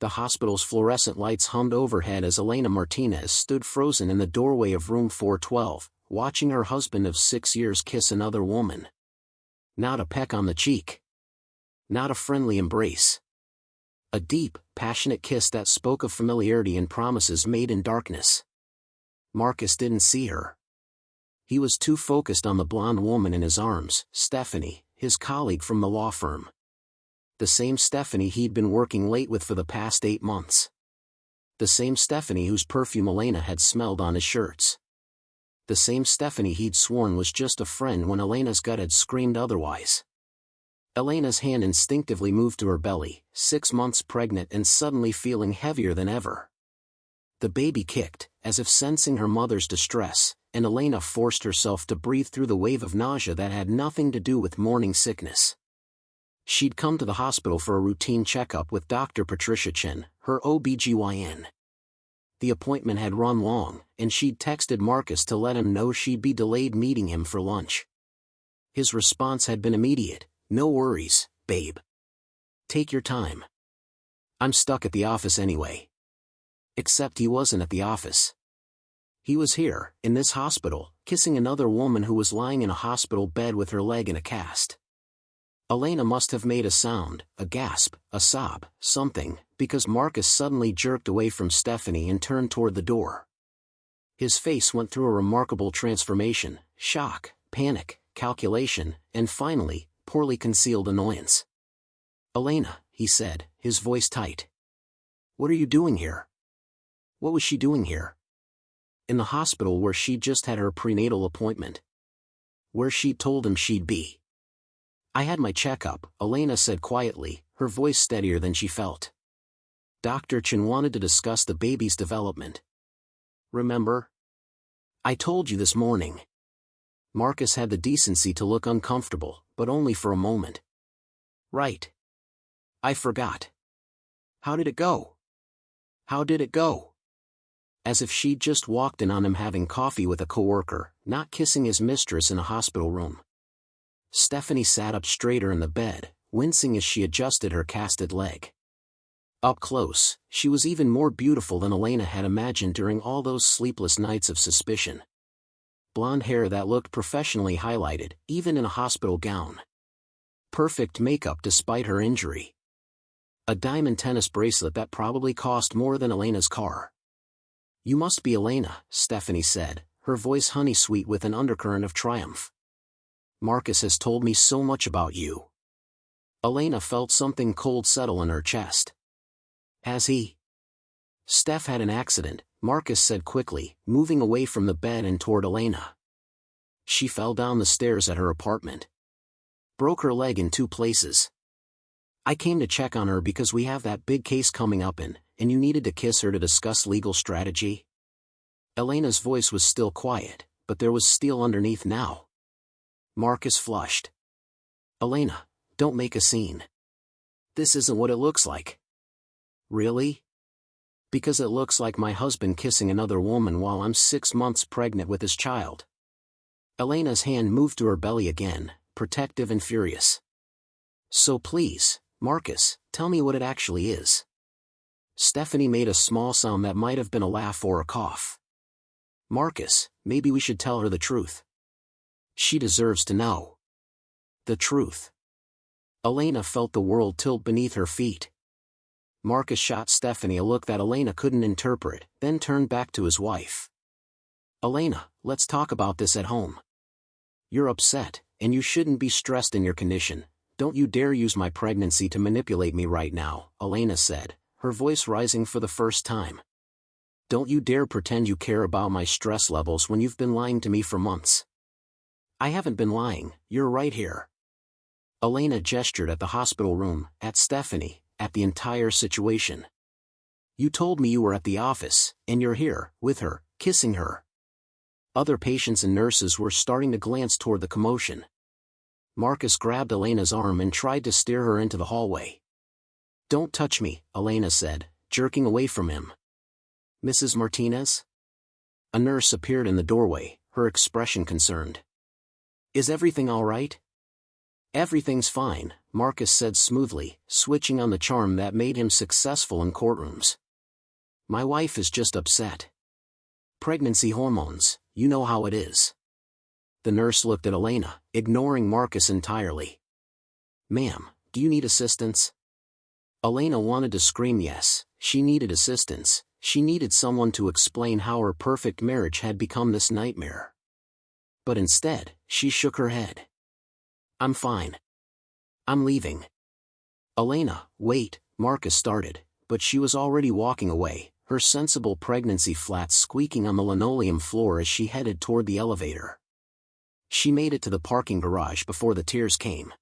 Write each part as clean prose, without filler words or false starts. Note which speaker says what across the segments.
Speaker 1: The hospital's fluorescent lights hummed overhead as Elena Martinez stood frozen in the doorway of room 412, watching her husband of 6 years kiss another woman. Not a peck on the cheek. Not a friendly embrace. A deep, passionate kiss that spoke of familiarity and promises made in darkness. Marcus didn't see her. He was too focused on the blonde woman in his arms, Stephanie, his colleague from the law firm. The same Stephanie he'd been working late with for the past 8 months. The same Stephanie whose perfume Elena had smelled on his shirts. The same Stephanie he'd sworn was just a friend when Elena's gut had screamed otherwise. Elena's hand instinctively moved to her belly, 6 months pregnant and suddenly feeling heavier than ever. The baby kicked, as if sensing her mother's distress, and Elena forced herself to breathe through the wave of nausea that had nothing to do with morning sickness. She'd come to the hospital for a routine checkup with Dr. Patricia Chen, her OBGYN. The appointment had run long, and she'd texted Marcus to let him know she'd be delayed meeting him for lunch. His response had been immediate: "No worries, babe. Take your time. I'm stuck at the office anyway." Except he wasn't at the office. He was here, in this hospital, kissing another woman who was lying in a hospital bed with her leg in a cast. Elena must have made a sound, a gasp, a sob, something, because Marcus suddenly jerked away from Stephanie and turned toward the door. His face went through a remarkable transformation: shock, panic, calculation, and finally, poorly concealed annoyance. "Elena," he said, his voice tight. "What are you doing here?" What was she doing here? In the hospital where she'd just had her prenatal appointment. Where she'd told him she'd be. "I had my checkup," Elena said quietly, her voice steadier than she felt. "Dr. Chen wanted to discuss the baby's development. Remember? I told you this morning." Marcus had the decency to look uncomfortable, but only for a moment. "Right. I forgot. How did it go? How did it go?" As if she'd just walked in on him having coffee with a coworker, not kissing his mistress in a hospital room. Stephanie sat up straighter in the bed, wincing as she adjusted her casted leg. Up close, she was even more beautiful than Elena had imagined during all those sleepless nights of suspicion. Blonde hair that looked professionally highlighted, even in a hospital gown. Perfect makeup despite her injury. A diamond tennis bracelet that probably cost more than Elena's car. "You must be Elena," Stephanie said, her voice honey-sweet with an undercurrent of triumph. "Marcus has told me so much about you." Elena felt something cold settle in her chest. "Has he?" "Steph had an accident," Marcus said quickly, moving away from the bed and toward Elena. She fell down the stairs at her apartment. Broke her leg in 2 places. "I came to check on her because we have that big case coming up and you needed to kiss her to discuss legal strategy." Elena's voice was still quiet, but there was steel underneath now. Marcus flushed. "Elena, don't make a scene. This isn't what it looks like." "Really?" "Because it looks like my husband kissing another woman while I'm 6 months pregnant with his child." Elena's hand moved to her belly again, protective and furious. "So please, Marcus, tell me what it actually is." Stephanie made a small sound that might have been a laugh or a cough. "Marcus, maybe we should tell her the truth. She deserves to know." The truth. Elena felt the world tilt beneath her feet. Marcus shot Stephanie a look that Elena couldn't interpret, then turned back to his wife. "Elena, let's talk about this at home. You're upset, and you shouldn't be stressed in your condition. Don't you dare use my pregnancy to manipulate me right now," Elena said, her voice rising for the first time. "Don't you dare pretend you care about my stress levels when you've been lying to me for months." "I haven't been lying, you're right here." Elena gestured at the hospital room, at Stephanie, at the entire situation. "You told me you were at the office, and you're here, with her, kissing her." Other patients and nurses were starting to glance toward the commotion. Marcus grabbed Elena's arm and tried to steer her into the hallway. "Don't touch me," Elena said, jerking away from him. "Mrs. Martinez?" A nurse appeared in the doorway, her expression concerned. "Is everything all right?" "Everything's fine," Marcus said smoothly, switching on the charm that made him successful in courtrooms. My wife is just upset. Pregnancy hormones, you know how it is. The nurse looked at Elena, ignoring Marcus entirely. Ma'am, do you need assistance? Elena wanted to scream yes, she needed assistance, she needed someone to explain how her perfect marriage had become this nightmare. But instead, she shook her head. I'm fine. I'm leaving. Elena, wait, Marcus started, but she was already walking away, her sensible pregnancy flats squeaking on the linoleum floor as she headed toward the elevator. She made it to the parking garage before the tears came.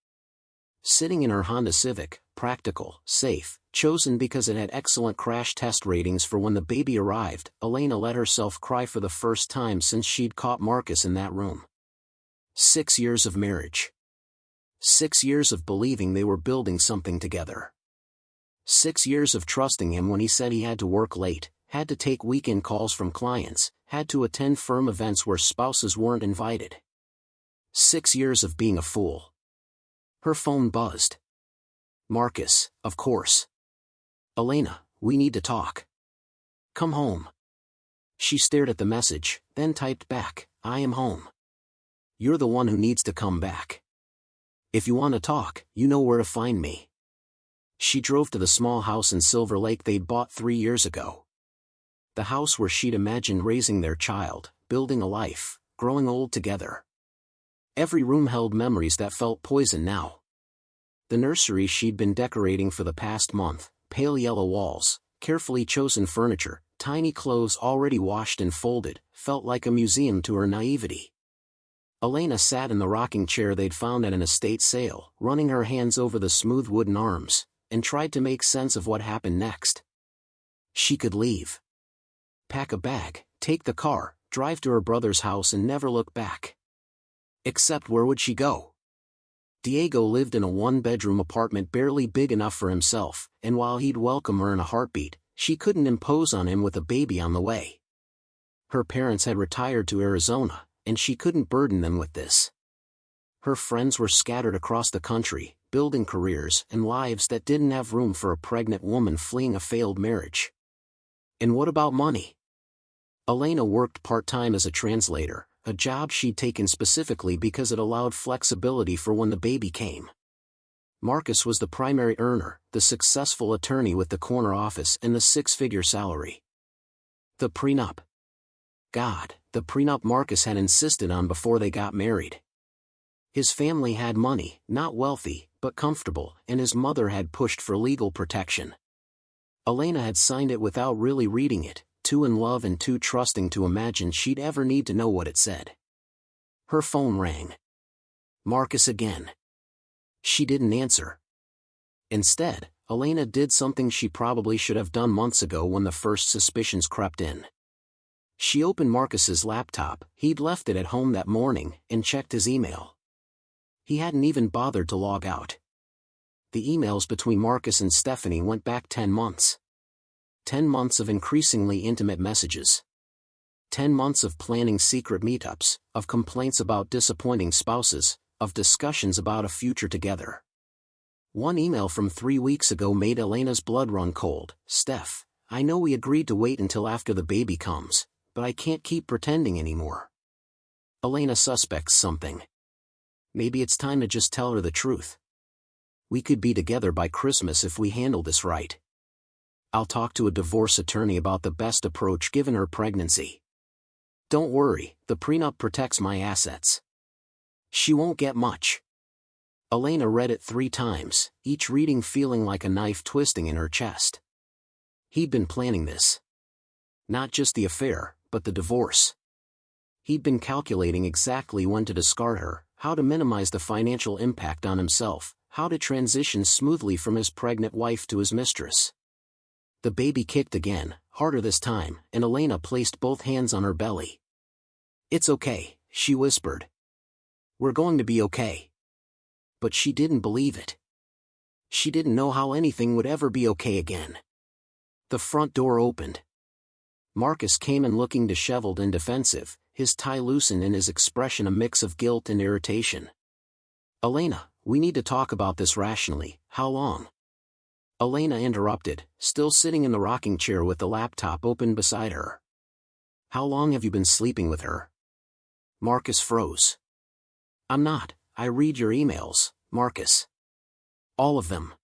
Speaker 1: Sitting in her Honda Civic, practical, safe, chosen because it had excellent crash test ratings for when the baby arrived, Elena let herself cry for the first time since she'd caught Marcus in that room. 6 years of marriage. 6 years of believing they were building something together. 6 years of trusting him when he said he had to work late, had to take weekend calls from clients, had to attend firm events where spouses weren't invited. 6 years of being a fool. Her phone buzzed. Marcus, of course. Elena, we need to talk. Come home. She stared at the message, then typed back, I am home. You're the one who needs to come back. If you want to talk, you know where to find me. She drove to the small house in Silver Lake they'd bought 3 years ago. The house where she'd imagined raising their child, building a life, growing old together. Every room held memories that felt poison now. The nursery she'd been decorating for the past month, pale yellow walls, carefully chosen furniture, tiny clothes already washed and folded, felt like a museum to her naivety. Elena sat in the rocking chair they'd found at an estate sale, running her hands over the smooth wooden arms, and tried to make sense of what happened next. She could leave. Pack a bag, take the car, drive to her brother's house and never look back. Except where would she go? Diego lived in a one-bedroom apartment barely big enough for himself, and while he'd welcome her in a heartbeat, she couldn't impose on him with a baby on the way. Her parents had retired to Arizona, and she couldn't burden them with this. Her friends were scattered across the country, building careers and lives that didn't have room for a pregnant woman fleeing a failed marriage. And what about money? Elena worked part-time as a translator, a job she'd taken specifically because it allowed flexibility for when the baby came. Marcus was the primary earner, the successful attorney with the corner office and the six-figure salary. The prenup. God, the prenup Marcus had insisted on before they got married. His family had money, not wealthy, but comfortable, and his mother had pushed for legal protection. Elena had signed it without really reading it, too in love and too trusting to imagine she'd ever need to know what it said. Her phone rang. Marcus again. She didn't answer. Instead, Elena did something she probably should have done months ago when the first suspicions crept in. She opened Marcus's laptop, he'd left it at home that morning, and checked his email. He hadn't even bothered to log out. The emails between Marcus and Stephanie went back 10 months. 10 months of increasingly intimate messages. 10 months of planning secret meetups, of complaints about disappointing spouses, of discussions about a future together. One email from 3 weeks ago made Elena's blood run cold. Steph, I know we agreed to wait until after the baby comes, but I can't keep pretending anymore. Elena suspects something. Maybe it's time to just tell her the truth. We could be together by Christmas if we handle this right. I'll talk to a divorce attorney about the best approach given her pregnancy. Don't worry, the prenup protects my assets. She won't get much. Elena read it 3 times, each reading feeling like a knife twisting in her chest. He'd been planning this. Not just the affair, but the divorce. He'd been calculating exactly when to discard her, how to minimize the financial impact on himself, how to transition smoothly from his pregnant wife to his mistress. The baby kicked again, harder this time, and Elena placed both hands on her belly. It's okay, she whispered. We're going to be okay. But she didn't believe it. She didn't know how anything would ever be okay again. The front door opened. Marcus came in looking disheveled and defensive, his tie loosened and his expression a mix of guilt and irritation. Elena, We need to talk about this rationally. How long? Elena interrupted, still sitting in the rocking chair with the laptop open beside her. How long have you been sleeping with her? Marcus froze. I'm not. I read your emails, Marcus. All of them.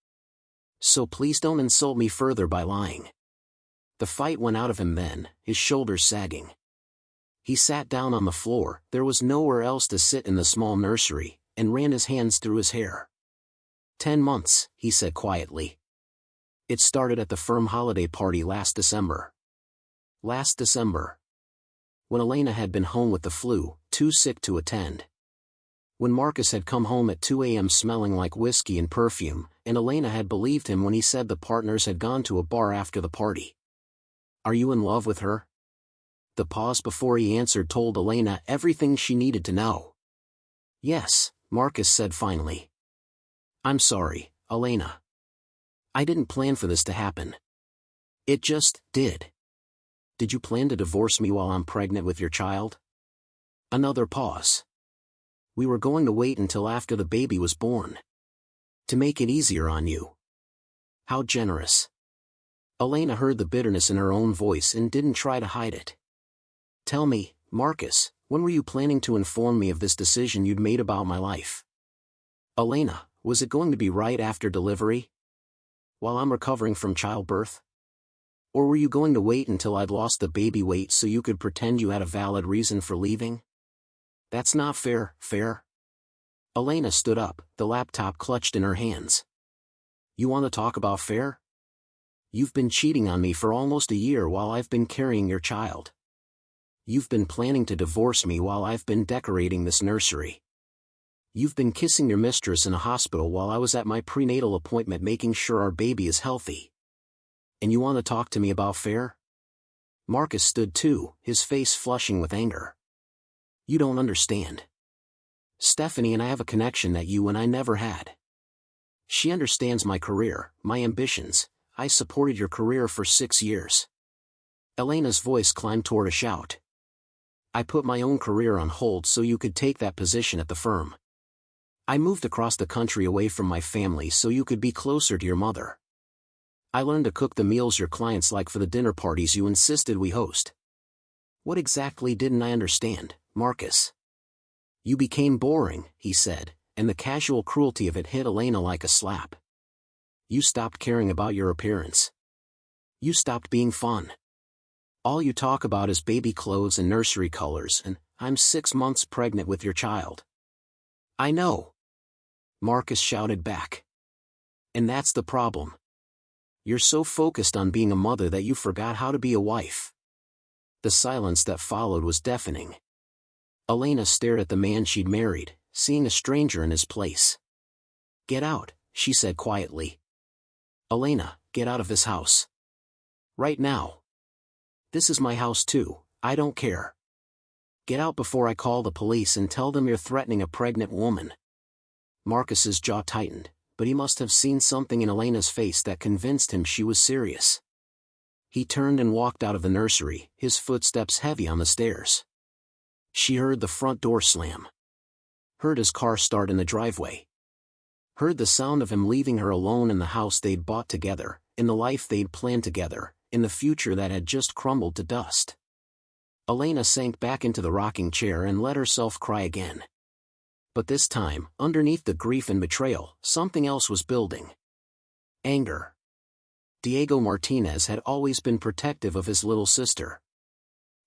Speaker 1: So please don't insult me further by lying. The fight went out of him then, his shoulders sagging. He sat down on the floor, there was nowhere else to sit in the small nursery, and ran his hands through his hair. 10 months, he said quietly. It started at the firm holiday party last December. Last December. When Elena had been home with the flu, too sick to attend. When Marcus had come home at 2 a.m. smelling like whiskey and perfume, and Elena had believed him when he said the partners had gone to a bar after the party. Are you in love with her? The pause before he answered told Elena everything she needed to know. Yes, Marcus said finally. I'm sorry, Elena. I didn't plan for this to happen. It just did. Did you plan to divorce me while I'm pregnant with your child? Another pause. We were going to wait until after the baby was born. To make it easier on you. How generous. Elena heard the bitterness in her own voice and didn't try to hide it. Tell me, Marcus, when were you planning to inform me of this decision you'd made about my life? Elena, was it going to be right after delivery? While I'm recovering from childbirth? Or were you going to wait until I'd lost the baby weight so you could pretend you had a valid reason for leaving? That's not fair. Elena stood up, the laptop clutched in her hands. You want to talk about fair? You've been cheating on me for almost a year while I've been carrying your child. You've been planning to divorce me while I've been decorating this nursery. You've been kissing your mistress in a hospital while I was at my prenatal appointment making sure our baby is healthy. And you want to talk to me about fair? Marcus stood too, his face flushing with anger. You don't understand. Stephanie and I have a connection that you and I never had. She understands my career, my ambitions. I supported your career for 6 years. Elena's voice climbed toward a shout. I put my own career on hold so you could take that position at the firm. I moved across the country away from my family so you could be closer to your mother. I learned to cook the meals your clients like for the dinner parties you insisted we host. What exactly didn't I understand, Marcus? You became boring, he said, and the casual cruelty of it hit Elena like a slap. You stopped caring about your appearance. You stopped being fun. All you talk about is baby clothes and nursery colors, and I'm 6 months pregnant with your child. I know. Marcus shouted back. And that's the problem. You're so focused on being a mother that you forgot how to be a wife. The silence that followed was deafening. Elena stared at the man she'd married, seeing a stranger in his place. Get out, she said quietly. Elena, get out of this house. Right now. This is my house too, I don't care. Get out before I call the police and tell them you're threatening a pregnant woman. Marcus's jaw tightened, but he must have seen something in Elena's face that convinced him she was serious. He turned and walked out of the nursery, his footsteps heavy on the stairs. She heard the front door slam. Heard his car start in the driveway. Heard the sound of him leaving her alone in the house they'd bought together, in the life they'd planned together, in the future that had just crumbled to dust. Elena sank back into the rocking chair and let herself cry again. But this time, underneath the grief and betrayal, something else was building. Anger. Diego Martinez had always been protective of his little sister.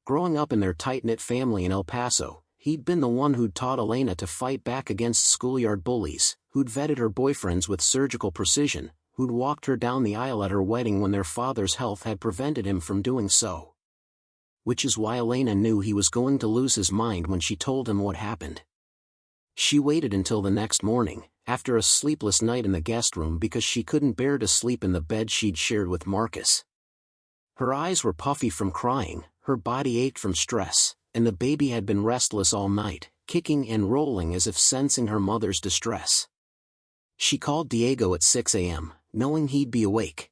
Speaker 1: Growing up in their tight-knit family in El Paso, he'd been the one who'd taught Elena to fight back against schoolyard bullies, who'd vetted her boyfriends with surgical precision, who'd walked her down the aisle at her wedding when their father's health had prevented him from doing so. Which is why Elena knew he was going to lose his mind when she told him what happened. She waited until the next morning, after a sleepless night in the guest room because she couldn't bear to sleep in the bed she'd shared with Marcus. Her eyes were puffy from crying, her body ached from stress, and the baby had been restless all night, kicking and rolling as if sensing her mother's distress. She called Diego at 6 a.m., knowing he'd be awake.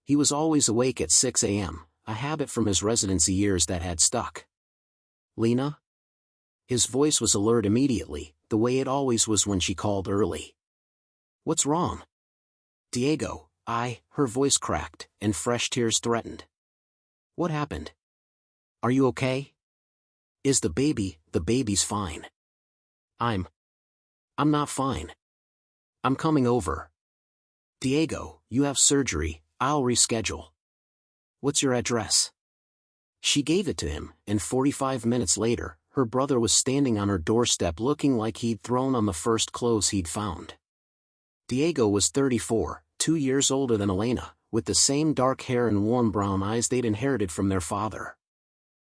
Speaker 1: He was always awake at 6 a.m., a habit from his residency years that had stuck. Lena? His voice was alert immediately, the way it always was when she called early. "What's wrong?" "Diego, her voice cracked, and fresh tears threatened. "What happened? Are you okay?" "Is the baby's fine." I'm not fine. I'm coming over." "Diego, you have surgery, I'll reschedule." "What's your address?" She gave it to him, and 45 minutes later, her brother was standing on her doorstep looking like he'd thrown on the first clothes he'd found. Diego was 34, 2 years older than Elena, with the same dark hair and warm brown eyes they'd inherited from their father.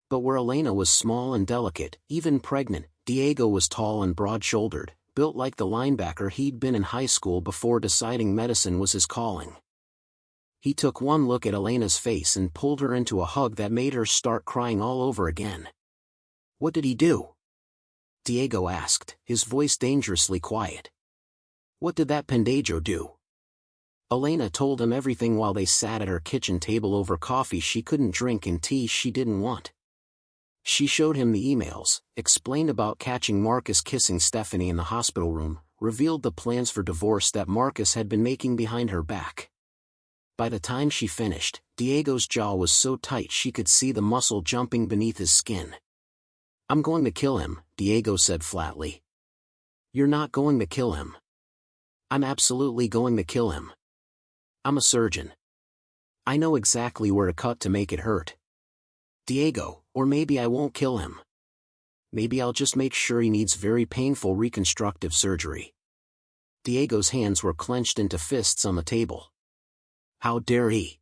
Speaker 1: But where Elena was small and delicate, even pregnant, Diego was tall and broad-shouldered, built like the linebacker he'd been in high school before deciding medicine was his calling. He took one look at Elena's face and pulled her into a hug that made her start crying all over again. "What did he do?" Diego asked, his voice dangerously quiet. "What did that pendejo do?" Elena told him everything while they sat at her kitchen table over coffee she couldn't drink and tea she didn't want. She showed him the emails, explained about catching Marcus kissing Stephanie in the hospital room, revealed the plans for divorce that Marcus had been making behind her back. By the time she finished, Diego's jaw was so tight she could see the muscle jumping beneath his skin. "I'm going to kill him," Diego said flatly. "You're not going to kill him." "I'm absolutely going to kill him. I'm a surgeon. I know exactly where to cut to make it hurt." "Diego, or maybe I won't kill him. Maybe I'll just make sure he needs very painful reconstructive surgery." Diego's hands were clenched into fists on the table. "How dare he?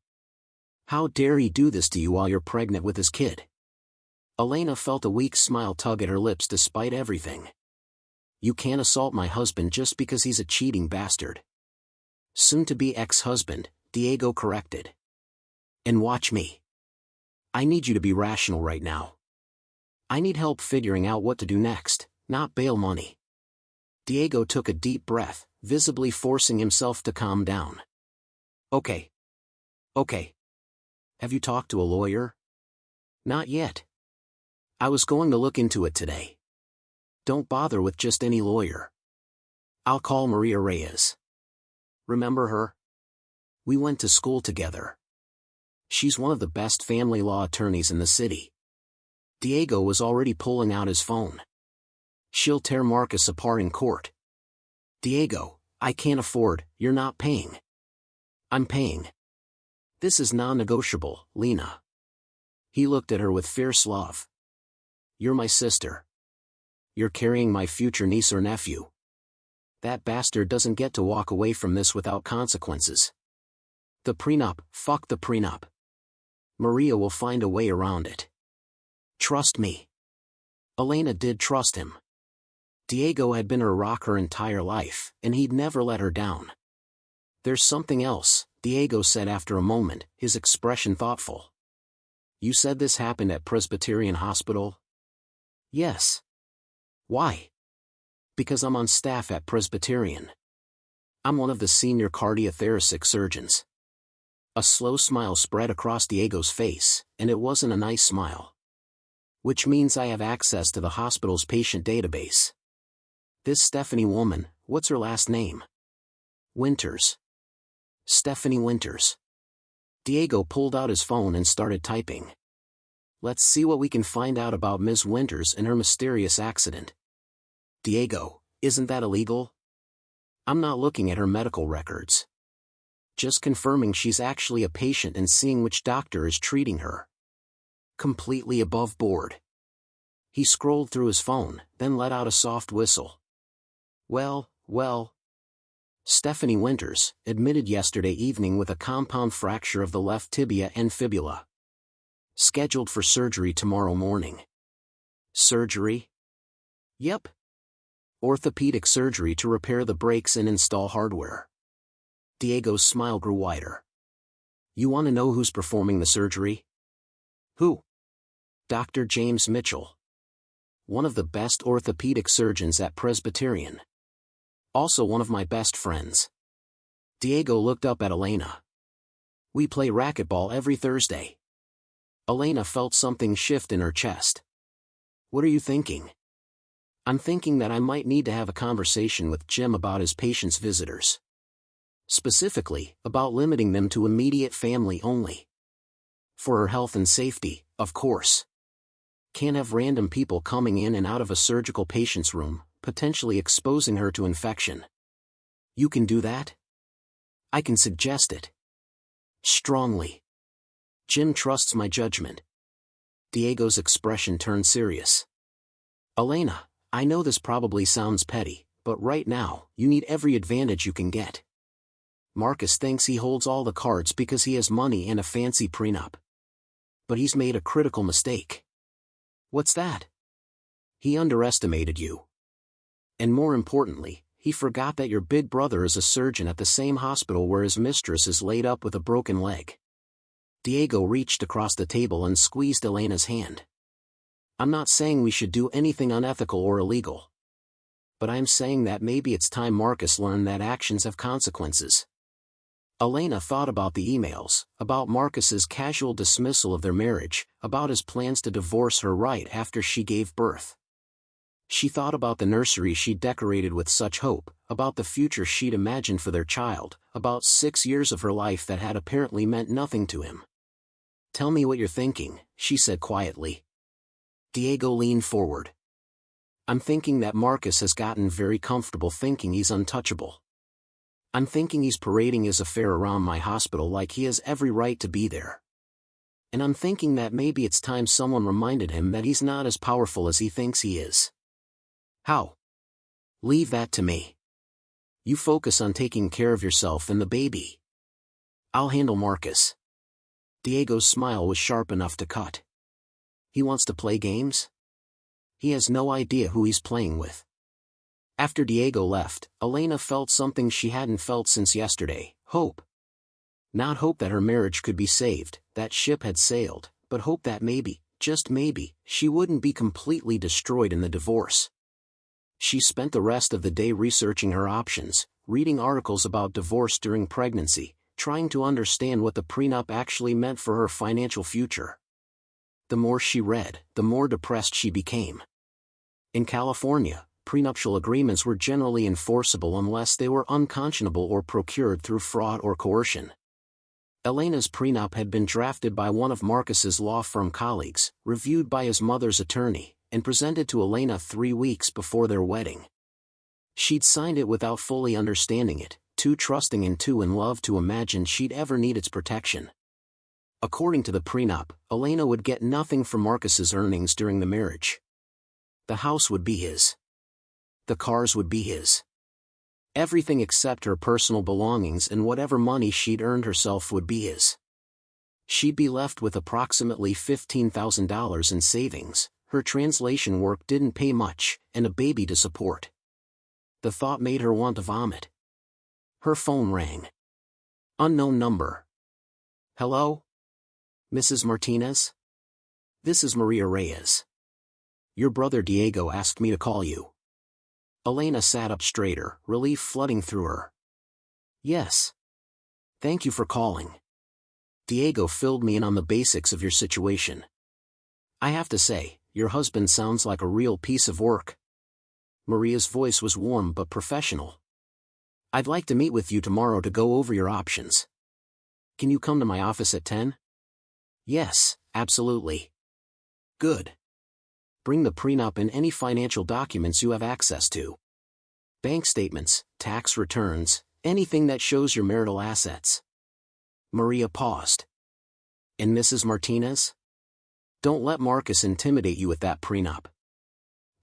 Speaker 1: How dare he do this to you while you're pregnant with his kid?" Elena felt a weak smile tug at her lips despite everything. "You can't assault my husband just because he's a cheating bastard." "Soon-to-be ex-husband," Diego corrected. "And watch me. I need you to be rational right now. I need help figuring out what to do next, not bail money." Diego took a deep breath, visibly forcing himself to calm down. Okay. Have you talked to a lawyer?" "Not yet. I was going to look into it today." "Don't bother with just any lawyer. I'll call Maria Reyes. Remember her? We went to school together. She's one of the best family law attorneys in the city." Diego was already pulling out his phone. "She'll tear Marcus apart in court." "Diego, I can't afford, you're not paying." "I'm paying. This is non-negotiable, Lena." He looked at her with fierce love. "You're my sister. You're carrying my future niece or nephew. That bastard doesn't get to walk away from this without consequences. The prenup, fuck the prenup. Maria will find a way around it. Trust me." Elena did trust him. Diego had been her rock her entire life, and he'd never let her down. "There's something else," Diego said after a moment, his expression thoughtful. "You said this happened at Presbyterian Hospital?" "Yes." "Why?" "Because I'm on staff at Presbyterian. I'm one of the senior cardiothoracic surgeons." A slow smile spread across Diego's face, and it wasn't a nice smile. "Which means I have access to the hospital's patient database. This Stephanie woman, what's her last name?" "Winters. Stephanie Winters." Diego pulled out his phone and started typing. "Let's see what we can find out about Ms. Winters and her mysterious accident." "Diego, isn't that illegal?" "I'm not looking at her medical records. Just confirming she's actually a patient and seeing which doctor is treating her." Completely above board. He scrolled through his phone, then let out a soft whistle. Well. Stephanie Winters, admitted yesterday evening with a compound fracture of the left tibia and fibula. Scheduled for surgery tomorrow morning. Surgery? Yep. Orthopedic surgery to repair the breaks and install hardware. Diego's smile grew wider. "You want to know who's performing the surgery?" "Who?" "Dr. James Mitchell. One of the best orthopedic surgeons at Presbyterian. Also one of my best friends." Diego looked up at Elena. "We play racquetball every Thursday." Elena felt something shift in her chest. "What are you thinking?" I'm thinking that I might need to have a conversation with Jim about his patient's visitors. Specifically, about limiting them to immediate family only. For her health and safety, of course. Can't have random people coming in and out of a surgical patient's room, potentially exposing her to infection. You can do that? I can suggest it. Strongly. Jim trusts my judgment. Diego's expression turned serious. Elena, I know this probably sounds petty, but right now, you need every advantage you can get. Marcus thinks he holds all the cards because he has money and a fancy prenup. But he's made a critical mistake. What's that? He underestimated you. And more importantly, he forgot that your big brother is a surgeon at the same hospital where his mistress is laid up with a broken leg. Diego reached across the table and squeezed Elena's hand. I'm not saying we should do anything unethical or illegal. But I'm saying that maybe it's time Marcus learned that actions have consequences. Elena thought about the emails, about Marcus's casual dismissal of their marriage, about his plans to divorce her right after she gave birth. She thought about the nursery she'd decorated with such hope, about the future she'd imagined for their child, about 6 years of her life that had apparently meant nothing to him. Tell me what you're thinking, she said quietly. Diego leaned forward. I'm thinking that Marcus has gotten very comfortable thinking he's untouchable. I'm thinking he's parading his affair around my hospital like he has every right to be there. And I'm thinking that maybe it's time someone reminded him that he's not as powerful as he thinks he is. How? Leave that to me. You focus on taking care of yourself and the baby. I'll handle Marcus. Diego's smile was sharp enough to cut. He wants to play games? He has no idea who he's playing with. After Diego left, Elena felt something she hadn't felt since yesterday, hope. Not hope that her marriage could be saved, that ship had sailed, but hope that maybe, just maybe, she wouldn't be completely destroyed in the divorce. She spent the rest of the day researching her options, reading articles about divorce during pregnancy, trying to understand what the prenup actually meant for her financial future. The more she read, the more depressed she became. In California, prenuptial agreements were generally enforceable unless they were unconscionable or procured through fraud or coercion. Elena's prenup had been drafted by one of Marcus's law firm colleagues, reviewed by his mother's attorney, and presented to Elena 3 weeks before their wedding. She'd signed it without fully understanding it, too trusting and too in love to imagine she'd ever need its protection. According to the prenup, Elena would get nothing from Marcus's earnings during the marriage. The house would be his. The cars would be his. Everything except her personal belongings and whatever money she'd earned herself would be his. She'd be left with approximately $15,000 in savings, her translation work didn't pay much, and a baby to support. The thought made her want to vomit. Her phone rang. Unknown number. Hello? Mrs. Martinez? This is Maria Reyes. Your brother Diego asked me to call you. Elena sat up straighter, relief flooding through her. Yes. Thank you for calling. Diego filled me in on the basics of your situation. I have to say, your husband sounds like a real piece of work. Maria's voice was warm but professional. I'd like to meet with you tomorrow to go over your options. Can you come to my office at 10? Yes, absolutely. Good. Bring the prenup and any financial documents you have access to. Bank statements, tax returns, anything that shows your marital assets. Maria paused. And Mrs. Martinez? Don't let Marcus intimidate you with that prenup.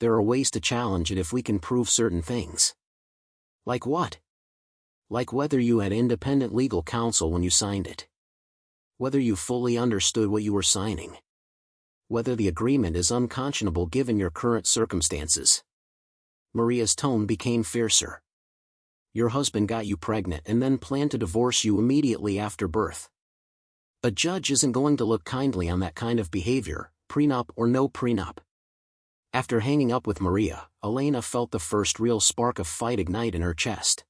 Speaker 1: There are ways to challenge it if we can prove certain things. Like what? Like whether you had independent legal counsel when you signed it. Whether you fully understood what you were signing. Whether the agreement is unconscionable given your current circumstances. Maria's tone became fiercer. Your husband got you pregnant and then planned to divorce you immediately after birth. A judge isn't going to look kindly on that kind of behavior, prenup or no prenup. After hanging up with Maria, Elena felt the first real spark of fight ignite in her chest.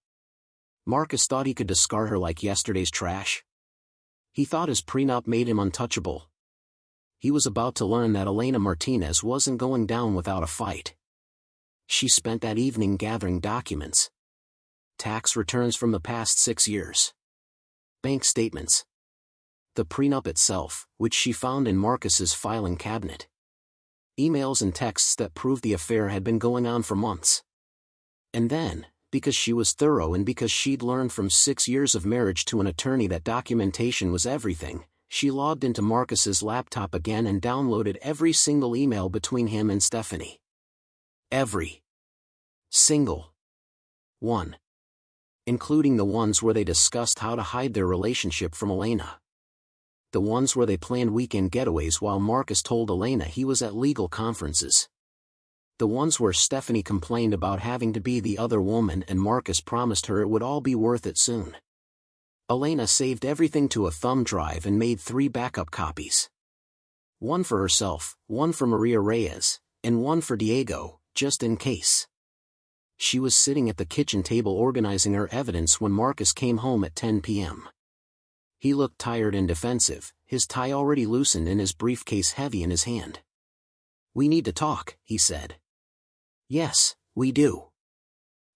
Speaker 1: Marcus thought he could discard her like yesterday's trash. He thought his prenup made him untouchable. He was about to learn that Elena Martinez wasn't going down without a fight. She spent that evening gathering documents. Tax returns from the past 6 years. Bank statements. The prenup itself, which she found in Marcus's filing cabinet. Emails and texts that proved the affair had been going on for months. And then, because she was thorough and because she'd learned from 6 years of marriage to an attorney that documentation was everything, she logged into Marcus's laptop again and downloaded every single email between him and Stephanie. Every single one. Including the ones where they discussed how to hide their relationship from Elena. The ones where they planned weekend getaways while Marcus told Elena he was at legal conferences. The ones where Stephanie complained about having to be the other woman and Marcus promised her it would all be worth it soon. Elena saved everything to a thumb drive and made 3 backup copies. One for herself, one for Maria Reyes, and one for Diego, just in case. She was sitting at the kitchen table organizing her evidence when Marcus came home at 10 p.m. He looked tired and defensive, his tie already loosened and his briefcase heavy in his hand. "We need to talk," he said. "Yes, we do."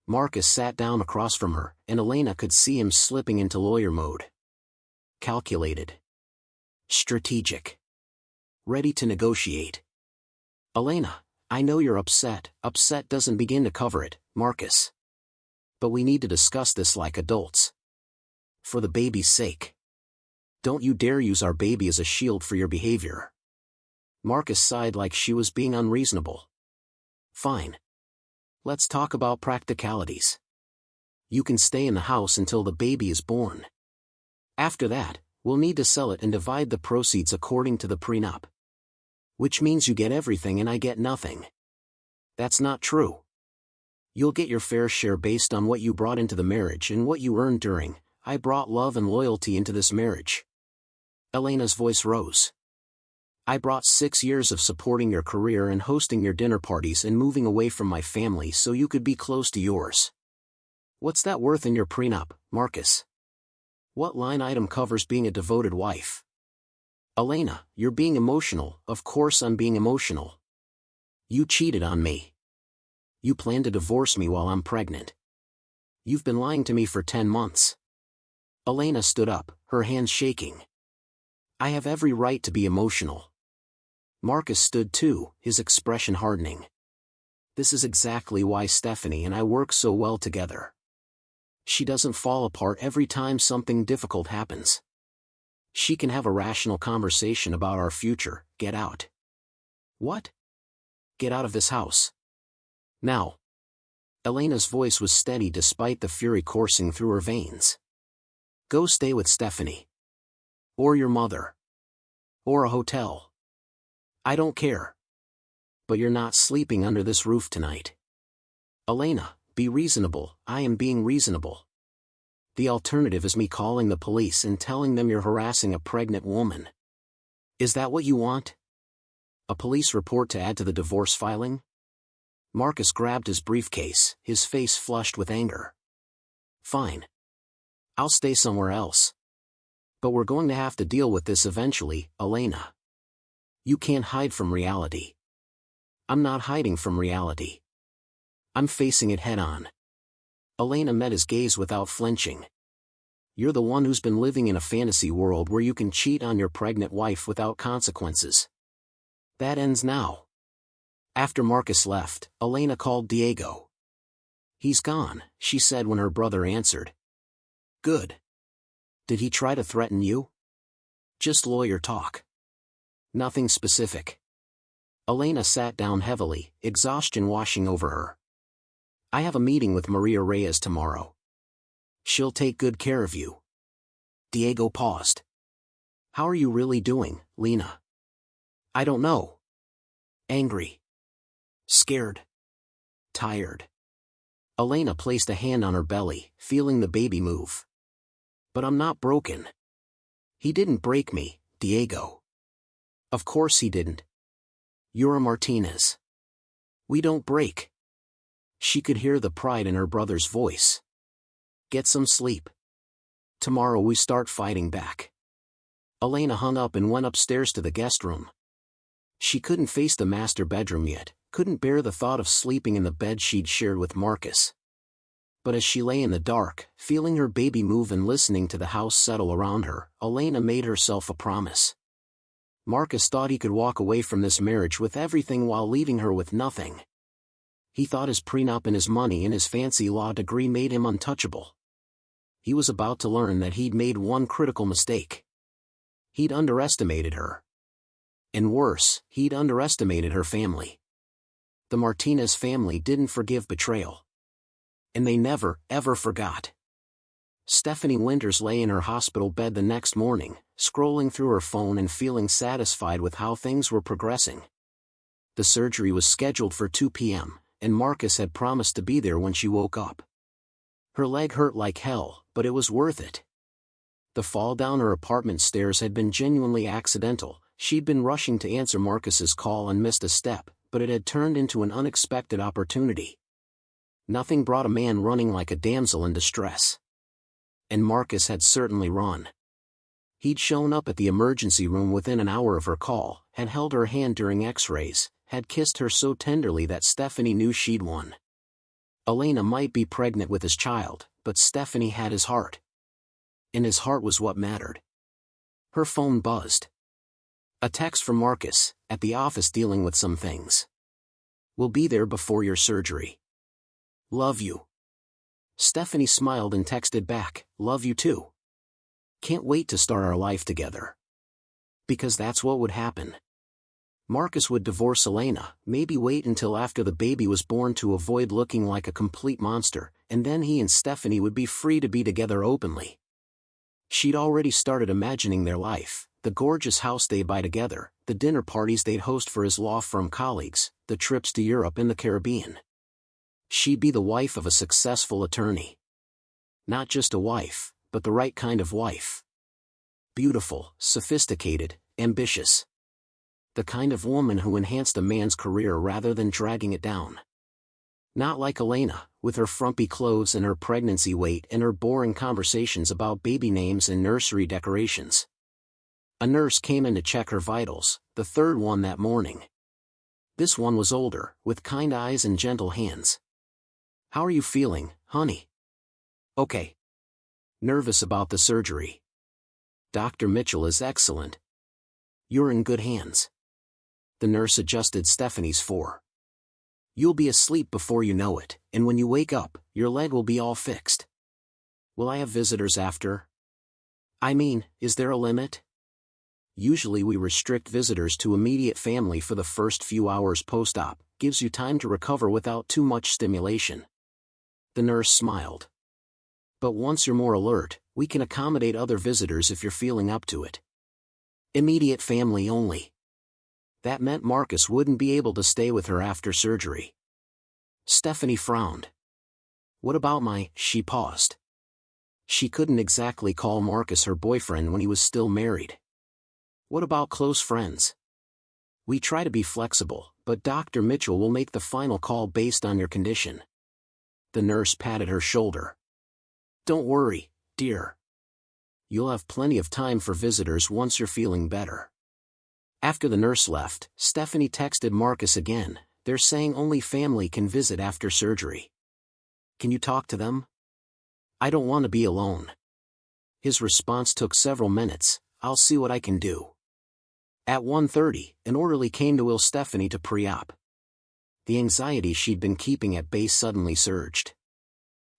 Speaker 1: Marcus sat down across from her, and Elena could see him slipping into lawyer mode. Calculated. Strategic. Ready to negotiate. "Elena, I know you're upset. Upset doesn't begin to cover it, Marcus. But we need to discuss this like adults. For the baby's sake. Don't you dare use our baby as a shield for your behavior." Marcus sighed like she was being unreasonable. "Fine. Let's talk about practicalities. You can stay in the house until the baby is born. After that, we'll need to sell it and divide the proceeds according to the prenup. Which means you get everything and I get nothing." "That's not true. You'll get your fair share based on what you brought into the marriage and what you earned during. I brought love and loyalty into this marriage." Elena's voice rose. "I brought 6 years of supporting your career and hosting your dinner parties and moving away from my family so you could be close to yours. What's that worth in your prenup, Marcus? What line item covers being a devoted wife?" "Elena, you're being emotional." "Of course I'm being emotional. You cheated on me. You plan to divorce me while I'm pregnant. You've been lying to me for 10 months. Elena stood up, her hands shaking. "I have every right to be emotional." Marcus stood too, his expression hardening. "This is exactly why Stephanie and I work so well together. She doesn't fall apart every time something difficult happens. She can have a rational conversation about our future. Get out." "What?" "Get out of this house. Now." Elena's voice was steady despite the fury coursing through her veins. "Go stay with Stephanie. Or your mother. Or a hotel. I don't care. But you're not sleeping under this roof tonight. Elena, be reasonable." "I am being reasonable. The alternative is me calling the police and telling them you're harassing a pregnant woman. Is that what you want? A police report to add to the divorce filing?" Marcus grabbed his briefcase, his face flushed with anger. "Fine. I'll stay somewhere else. But we're going to have to deal with this eventually, Elena. You can't hide from reality." "I'm not hiding from reality. I'm facing it head-on." Elena met his gaze without flinching. "You're the one who's been living in a fantasy world where you can cheat on your pregnant wife without consequences. That ends now." After Marcus left, Elena called Diego. "He's gone," she said when her brother answered. "Good. Did he try to threaten you?" "Just lawyer talk. Nothing specific." Elena sat down heavily, exhaustion washing over her. "I have a meeting with Maria Reyes tomorrow. She'll take good care of you." Diego paused. "How are you really doing, Lena?" "I don't know. Angry. Scared. Tired." Elena placed a hand on her belly, feeling the baby move. "But I'm not broken." "He didn't break me, Diego." "Of course he didn't. You're a Martinez. We don't break." She could hear the pride in her brother's voice. "Get some sleep. Tomorrow we start fighting back." Elena hung up and went upstairs to the guest room. She couldn't face the master bedroom yet, couldn't bear the thought of sleeping in the bed she'd shared with Marcus. But as she lay in the dark, feeling her baby move and listening to the house settle around her, Elena made herself a promise. Marcus thought he could walk away from this marriage with everything while leaving her with nothing. He thought his prenup and his money and his fancy law degree made him untouchable. He was about to learn that he'd made one critical mistake. He'd underestimated her. And worse, he'd underestimated her family. The Martinez family didn't forgive betrayal. And they never, ever forgot. Stephanie Winters lay in her hospital bed the next morning, scrolling through her phone and feeling satisfied with how things were progressing. The surgery was scheduled for 2 p.m., and Marcus had promised to be there when she woke up. Her leg hurt like hell, but it was worth it. The fall down her apartment stairs had been genuinely accidental. She'd been rushing to answer Marcus's call and missed a step, but it had turned into an unexpected opportunity. Nothing brought a man running like a damsel in distress. And Marcus had certainly run. He'd shown up at the emergency room within an hour of her call, had held her hand during x-rays, had kissed her so tenderly that Stephanie knew she'd won. Elena might be pregnant with his child, but Stephanie had his heart. And his heart was what mattered. Her phone buzzed. A text from Marcus, at the office dealing with some things. "We'll be there before your surgery. Love you." Stephanie smiled and texted back, "Love you too. Can't wait to start our life together." Because that's what would happen. Marcus would divorce Elena, maybe wait until after the baby was born to avoid looking like a complete monster, and then he and Stephanie would be free to be together openly. She'd already started imagining their life, the gorgeous house they'd buy together, the dinner parties they'd host for his law firm colleagues, the trips to Europe and the Caribbean. She'd be the wife of a successful attorney. Not just a wife, but the right kind of wife. Beautiful, sophisticated, ambitious. The kind of woman who enhanced a man's career rather than dragging it down. Not like Elena, with her frumpy clothes and her pregnancy weight and her boring conversations about baby names and nursery decorations. A nurse came in to check her vitals, the third one that morning. This one was older, with kind eyes and gentle hands. "How are you feeling, honey?" "Okay. Nervous about the surgery. Dr. Mitchell is excellent. You're in good hands." The nurse adjusted Stephanie's fore. "You'll be asleep before you know it, and when you wake up, your leg will be all fixed. Will I have visitors after? I mean, is there a limit? Usually we restrict visitors to immediate family for the first few hours post-op, gives you time to recover without too much stimulation." The nurse smiled. "But once you're more alert, we can accommodate other visitors if you're feeling up to it. Immediate family only." That meant Marcus wouldn't be able to stay with her after surgery. Stephanie frowned. "What about she paused. She couldn't exactly call Marcus her boyfriend when he was still married. "What about close friends? We try to be flexible, but Dr. Mitchell will make the final call based on your condition." The nurse patted her shoulder. "Don't worry, dear. You'll have plenty of time for visitors once you're feeling better." After the nurse left, Stephanie texted Marcus again. "They're saying only family can visit after surgery. Can you talk to them? I don't want to be alone." His response took several minutes. "I'll see what I can do." At 1:30, an orderly came to wheel Stephanie to pre-op. The anxiety she'd been keeping at bay suddenly surged.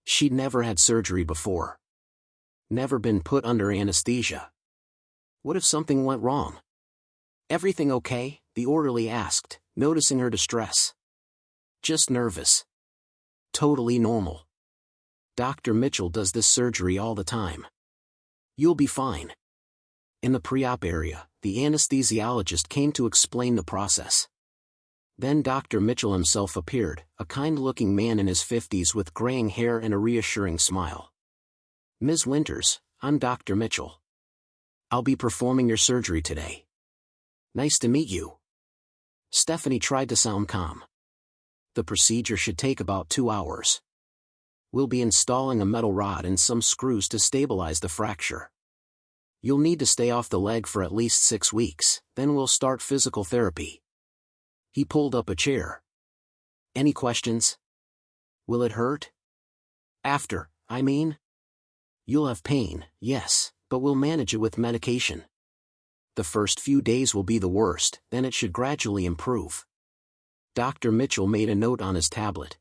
Speaker 1: She'd never had surgery before. Never been put under anesthesia. What if something went wrong? "Everything okay?" the orderly asked, noticing her distress. "Just nervous. Totally normal. Dr. Mitchell does this surgery all the time. You'll be fine." In the pre-op area, the anesthesiologist came to explain the process. Then Dr. Mitchell himself appeared, a kind-looking man in his 50s with graying hair and a reassuring smile. "Ms. Winters, I'm Dr. Mitchell. I'll be performing your surgery today. Nice to meet you." Stephanie tried to sound calm. "The procedure should take about 2 hours. We'll be installing a metal rod and some screws to stabilize the fracture. You'll need to stay off the leg for at least 6 weeks, then we'll start physical therapy. He pulled up a chair. Any questions? Will it hurt? After, I mean? You'll have pain, yes, but we'll manage it with medication. The first few days will be the worst, then it should gradually improve. Dr. Mitchell made a note on his tablet.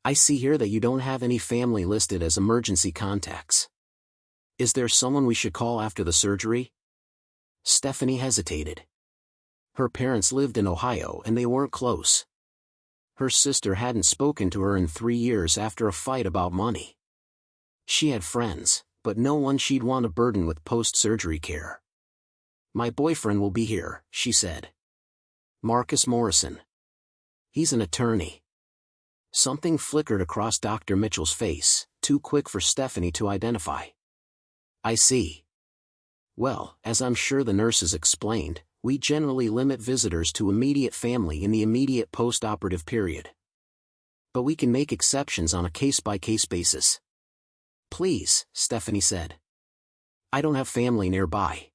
Speaker 1: I see here that you don't have any family listed as emergency contacts. Is there someone we should call after the surgery? Stephanie hesitated. Her parents lived in Ohio and they weren't close. Her sister hadn't spoken to her in 3 years after a fight about money. She had friends, but no one she'd want to burden with post-surgery care. My boyfriend will be here, she said. Marcus Morrison. He's an attorney. Something flickered across Dr. Mitchell's face, too quick for Stephanie to identify. I see. Well, as I'm sure the nurses explained, we generally limit visitors to immediate family in the immediate post-operative period. But we can make exceptions on a case-by-case basis. Please, Stephanie said. I don't have family nearby.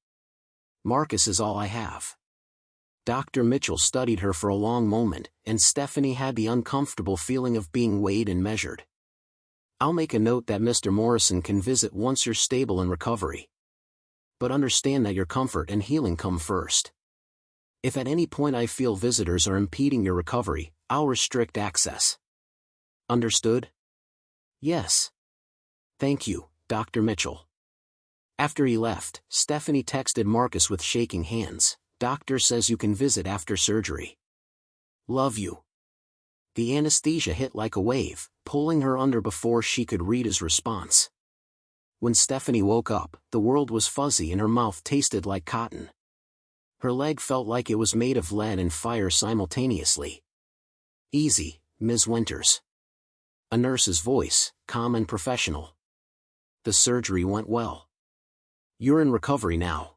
Speaker 1: Marcus is all I have. Dr. Mitchell studied her for a long moment, and Stephanie had the uncomfortable feeling of being weighed and measured. I'll make a note that Mr. Morrison can visit once you're stable in recovery. But understand that your comfort and healing come first. If at any point I feel visitors are impeding your recovery, I'll restrict access. Understood? Yes. Thank you, Dr. Mitchell. After he left, Stephanie texted Marcus with shaking hands. Doctor says you can visit after surgery. Love you. The anesthesia hit like a wave, pulling her under before she could read his response. When Stephanie woke up, the world was fuzzy and her mouth tasted like cotton. Her leg felt like it was made of lead and fire simultaneously. Easy, Ms. Winters. A nurse's voice, calm and professional. The surgery went well. You're in recovery now.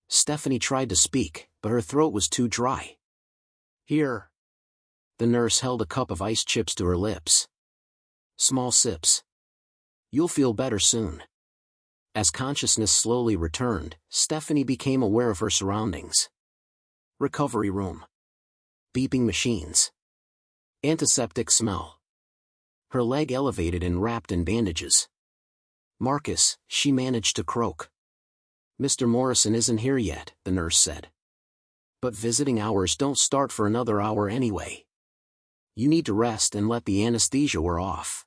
Speaker 1: Stephanie tried to speak, but her throat was too dry. Here. The nurse held a cup of ice chips to her lips. Small sips. You'll feel better soon. As consciousness slowly returned, Stephanie became aware of her surroundings. Recovery room. Beeping machines. Antiseptic smell. Her leg elevated and wrapped in bandages. Marcus, she managed to croak. Mr. Morrison isn't here yet, the nurse said. But visiting hours don't start for another hour anyway. You need to rest and let the anesthesia wear off.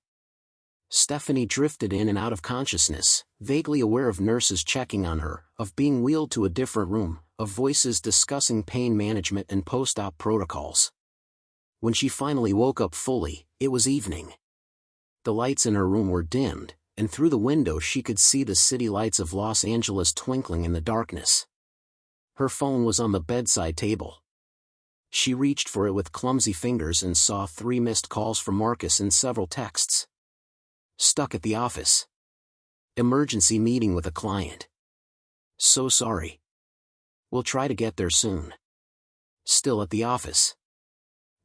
Speaker 1: Stephanie drifted in and out of consciousness, vaguely aware of nurses checking on her, of being wheeled to a different room, of voices discussing pain management and post-op protocols. When she finally woke up fully, it was evening. The lights in her room were dimmed, and through the window she could see the city lights of Los Angeles twinkling in the darkness. Her phone was on the bedside table. She reached for it with clumsy fingers and saw 3 missed calls from Marcus and several texts. Stuck at the office. Emergency meeting with a client. So sorry. We'll try to get there soon. Still at the office.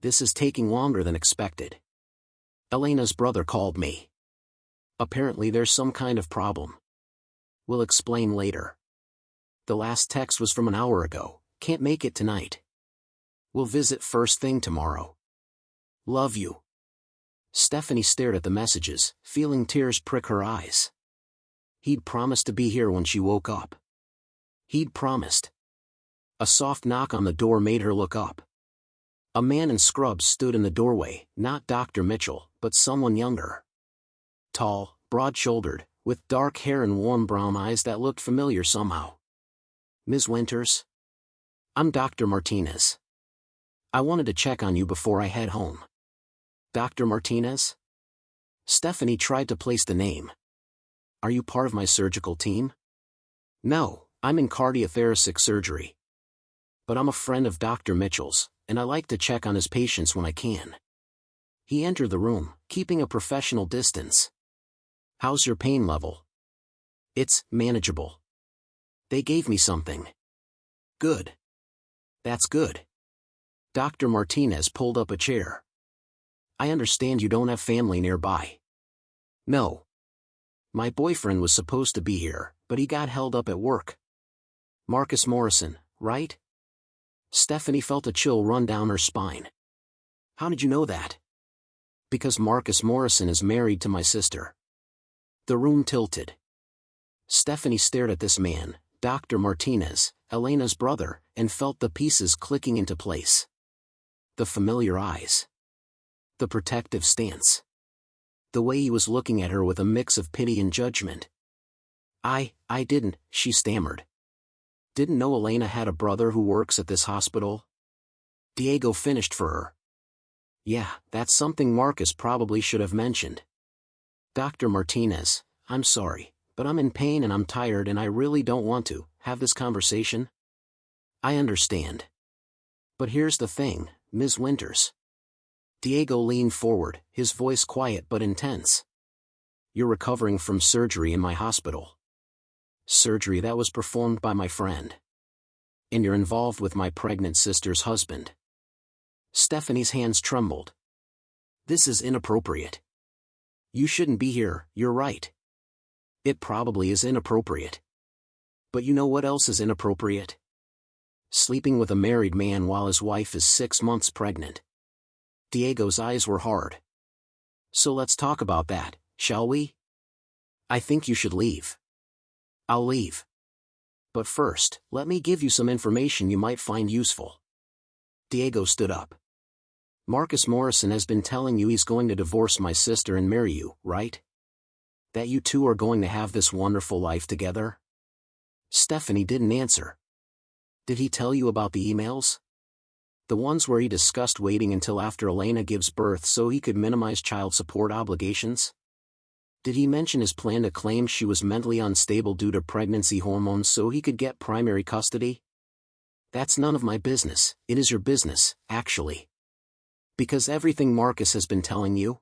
Speaker 1: This is taking longer than expected. Elena's brother called me. Apparently there's some kind of problem. We'll explain later. The last text was from an hour ago. Can't make it tonight. We'll visit first thing tomorrow. Love you. Stephanie stared at the messages, feeling tears prick her eyes. He'd promised to be here when she woke up. He'd promised. A soft knock on the door made her look up. A man in scrubs stood in the doorway, not Dr. Mitchell, but someone younger. Tall, broad-shouldered, with dark hair and warm brown eyes that looked familiar somehow. Ms. Winters? I'm Dr. Martinez. I wanted to check on you before I head home. Dr. Martinez? Stephanie tried to place the name. Are you part of my surgical team? No, I'm in cardiothoracic surgery. But I'm a friend of Dr. Mitchell's, and I like to check on his patients when I can. He entered the room, keeping a professional distance. How's your pain level? It's manageable. They gave me something. Good. That's good. Dr. Martinez pulled up a chair. I understand you don't have family nearby. No. My boyfriend was supposed to be here, but he got held up at work. Marcus Morrison, right? Stephanie felt a chill run down her spine. How did you know that? Because Marcus Morrison is married to my sister. The room tilted. Stephanie stared at this man, Dr. Martinez, Elena's brother, and felt the pieces clicking into place. The familiar eyes. The protective stance. The way he was looking at her with a mix of pity and judgment. I didn't, she stammered. Didn't know Elena had a brother who works at this hospital? Diego finished for her. Yeah, that's something Marcus probably should have mentioned. Dr. Martinez, I'm sorry, but I'm in pain and I'm tired and I really don't want to have this conversation. I understand. But here's the thing, Ms. Winters. Diego leaned forward, his voice quiet but intense. You're recovering from surgery in my hospital. Surgery that was performed by my friend. And you're involved with my pregnant sister's husband. Stephanie's hands trembled. This is inappropriate. You shouldn't be here, you're right. It probably is inappropriate. But you know what else is inappropriate? Sleeping with a married man while his wife is 6 months pregnant. Diego's eyes were hard. So let's talk about that, shall we? I think you should leave. I'll leave. But first, let me give you some information you might find useful. Diego stood up. Marcus Morrison has been telling you he's going to divorce my sister and marry you, right? That you two are going to have this wonderful life together? Stephanie didn't answer. Did he tell you about the emails? The ones where he discussed waiting until after Elena gives birth so he could minimize child support obligations? Did he mention his plan to claim she was mentally unstable due to pregnancy hormones so he could get primary custody? That's none of my business, it is your business, actually. Because everything Marcus has been telling you?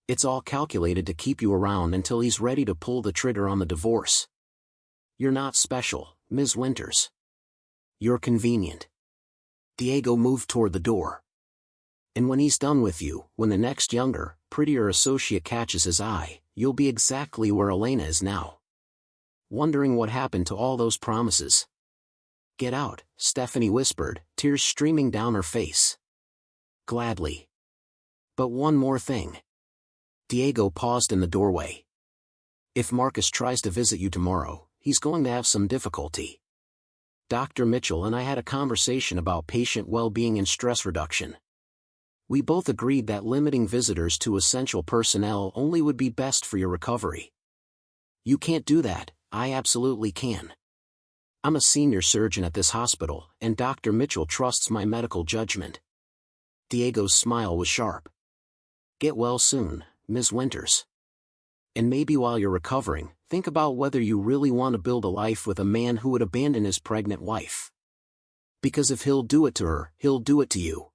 Speaker 1: It's all calculated to keep you around until he's ready to pull the trigger on the divorce. You're not special, Ms. Winters. You're convenient. Diego moved toward the door. And when he's done with you, when the next younger, prettier associate catches his eye, you'll be exactly where Elena is now. Wondering what happened to all those promises. Get out, Stephanie whispered, tears streaming down her face. Gladly. But one more thing. Diego paused in the doorway. If Marcus tries to visit you tomorrow, he's going to have some difficulty. Dr. Mitchell and I had a conversation about patient well-being and stress reduction. We both agreed that limiting visitors to essential personnel only would be best for your recovery. You can't do that, I absolutely can. I'm a senior surgeon at this hospital, and Dr. Mitchell trusts my medical judgment. Diego's smile was sharp. Get well soon, Ms. Winters. And maybe while you're recovering, think about whether you really want to build a life with a man who would abandon his pregnant wife. Because if he'll do it to her, he'll do it to you.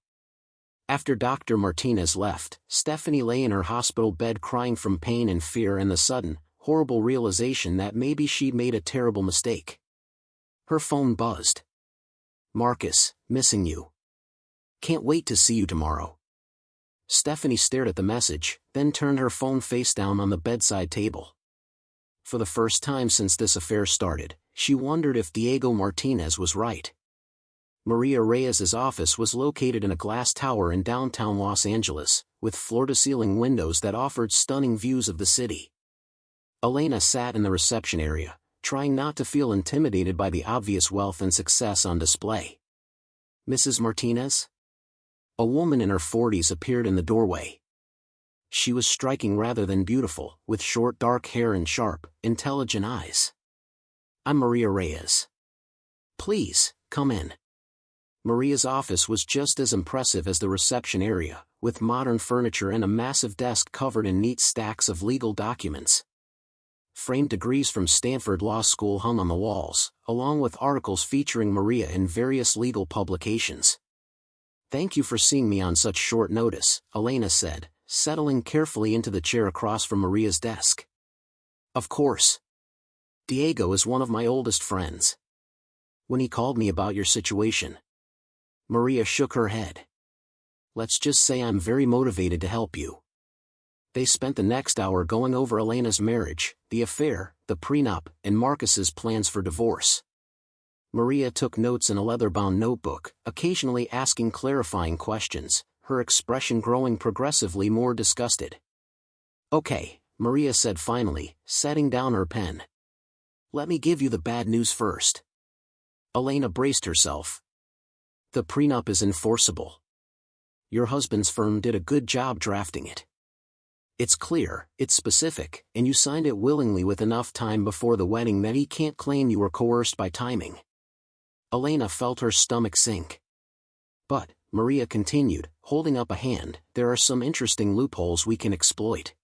Speaker 1: After Dr. Martinez left, Stephanie lay in her hospital bed crying from pain and fear and the sudden, horrible realization that maybe she'd made a terrible mistake. Her phone buzzed. Marcus, missing you. Can't wait to see you tomorrow. Stephanie stared at the message, then turned her phone face down on the bedside table. For the first time since this affair started, she wondered if Diego Martinez was right. Maria Reyes's office was located in a glass tower in downtown Los Angeles, with floor-to-ceiling windows that offered stunning views of the city. Elena sat in the reception area, trying not to feel intimidated by the obvious wealth and success on display. Mrs. Martinez? A woman in her 40s appeared in the doorway. She was striking rather than beautiful, with short dark hair and sharp, intelligent eyes. I'm Maria Reyes. Please, come in. Maria's office was just as impressive as the reception area, with modern furniture and a massive desk covered in neat stacks of legal documents. Framed degrees from Stanford Law School hung on the walls, along with articles featuring Maria in various legal publications. Thank you for seeing me on such short notice, Elena said, settling carefully into the chair across from Maria's desk. Of course. Diego is one of my oldest friends. When he called me about your situation. Maria shook her head. Let's just say I'm very motivated to help you. They spent the next hour going over Elena's marriage, the affair, the prenup, and Marcus's plans for divorce. Maria took notes in a leather-bound notebook, occasionally asking clarifying questions, her expression growing progressively more disgusted. "Okay," Maria said finally, setting down her pen. "Let me give you the bad news first." Elena braced herself. "The prenup is enforceable. Your husband's firm did a good job drafting it. It's clear, it's specific, and you signed it willingly with enough time before the wedding that he can't claim you were coerced by timing." Elena felt her stomach sink. "But," Maria continued, holding up a hand, "there are some interesting loopholes we can exploit.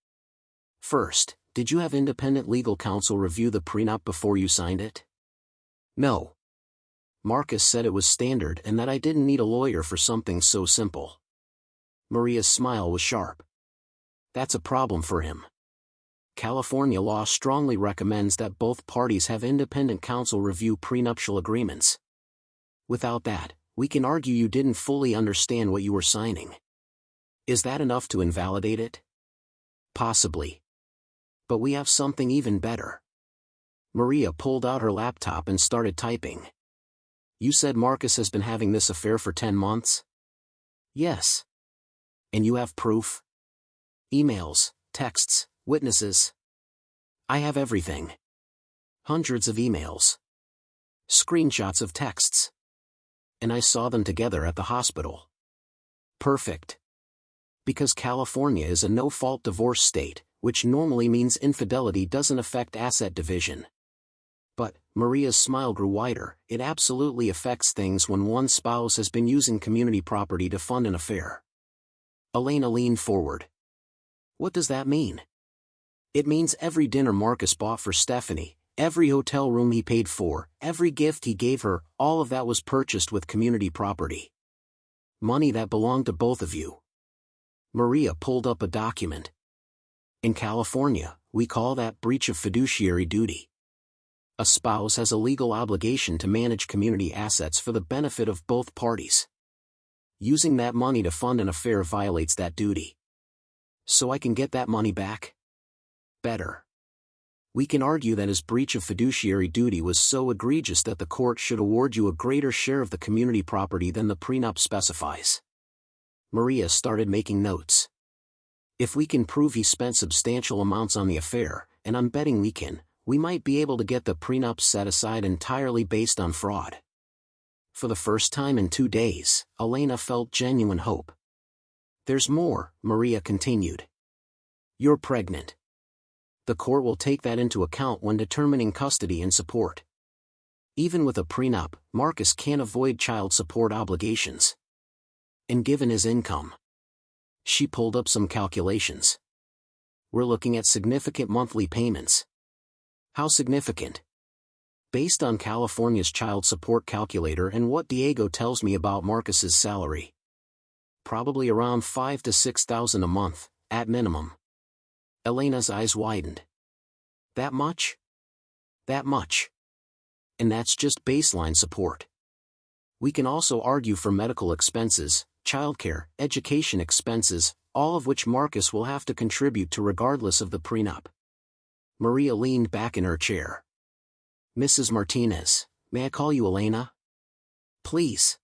Speaker 1: First, did you have independent legal counsel review the prenup before you signed it?" "No. Marcus said it was standard and that I didn't need a lawyer for something so simple." Maria's smile was sharp. "That's a problem for him. California law strongly recommends that both parties have independent counsel review prenuptial agreements. Without that, we can argue you didn't fully understand what you were signing. Is that enough to invalidate it?" "Possibly. But we have something even better." Maria pulled out her laptop and started typing. "You said Marcus has been having this affair for 10 months? "Yes." "And you have proof?" "Emails, texts, witnesses." "I have everything. Hundreds of emails. Screenshots of texts. And I saw them together at the hospital." "Perfect. Because California is a no-fault divorce state, which normally means infidelity doesn't affect asset division. But," Maria's smile grew wider, "it absolutely affects things when one spouse has been using community property to fund an affair." Elena leaned forward. "What does that mean?" "It means every dinner Marcus bought for Stephanie, every hotel room he paid for, every gift he gave her, all of that was purchased with community property. Money that belonged to both of you." Maria pulled up a document. "In California, we call that breach of fiduciary duty. A spouse has a legal obligation to manage community assets for the benefit of both parties. Using that money to fund an affair violates that duty. So I can get that money back? Better. We can argue that his breach of fiduciary duty was so egregious that the court should award you a greater share of the community property than the prenup specifies." Maria started making notes. "If we can prove he spent substantial amounts on the affair, and I'm betting we might be able to get the prenup set aside entirely based on fraud." For the first time in 2 days, Elena felt genuine hope. "There's more," Maria continued. "You're pregnant. The court will take that into account when determining custody and support. Even with a prenup, Marcus can't avoid child support obligations. And given his income..." She pulled up some calculations. "We're looking at significant monthly payments." "How significant?" "Based on California's child support calculator and what Diego tells me about Marcus's salary. Probably around $5,000 to $6,000 a month, at minimum." Elena's eyes widened. "That much?" "That much. And that's just baseline support. We can also argue for medical expenses, childcare, education expenses, all of which Marcus will have to contribute to regardless of the prenup." Maria leaned back in her chair. "Mrs. Martinez, may I call you Elena?" "Please."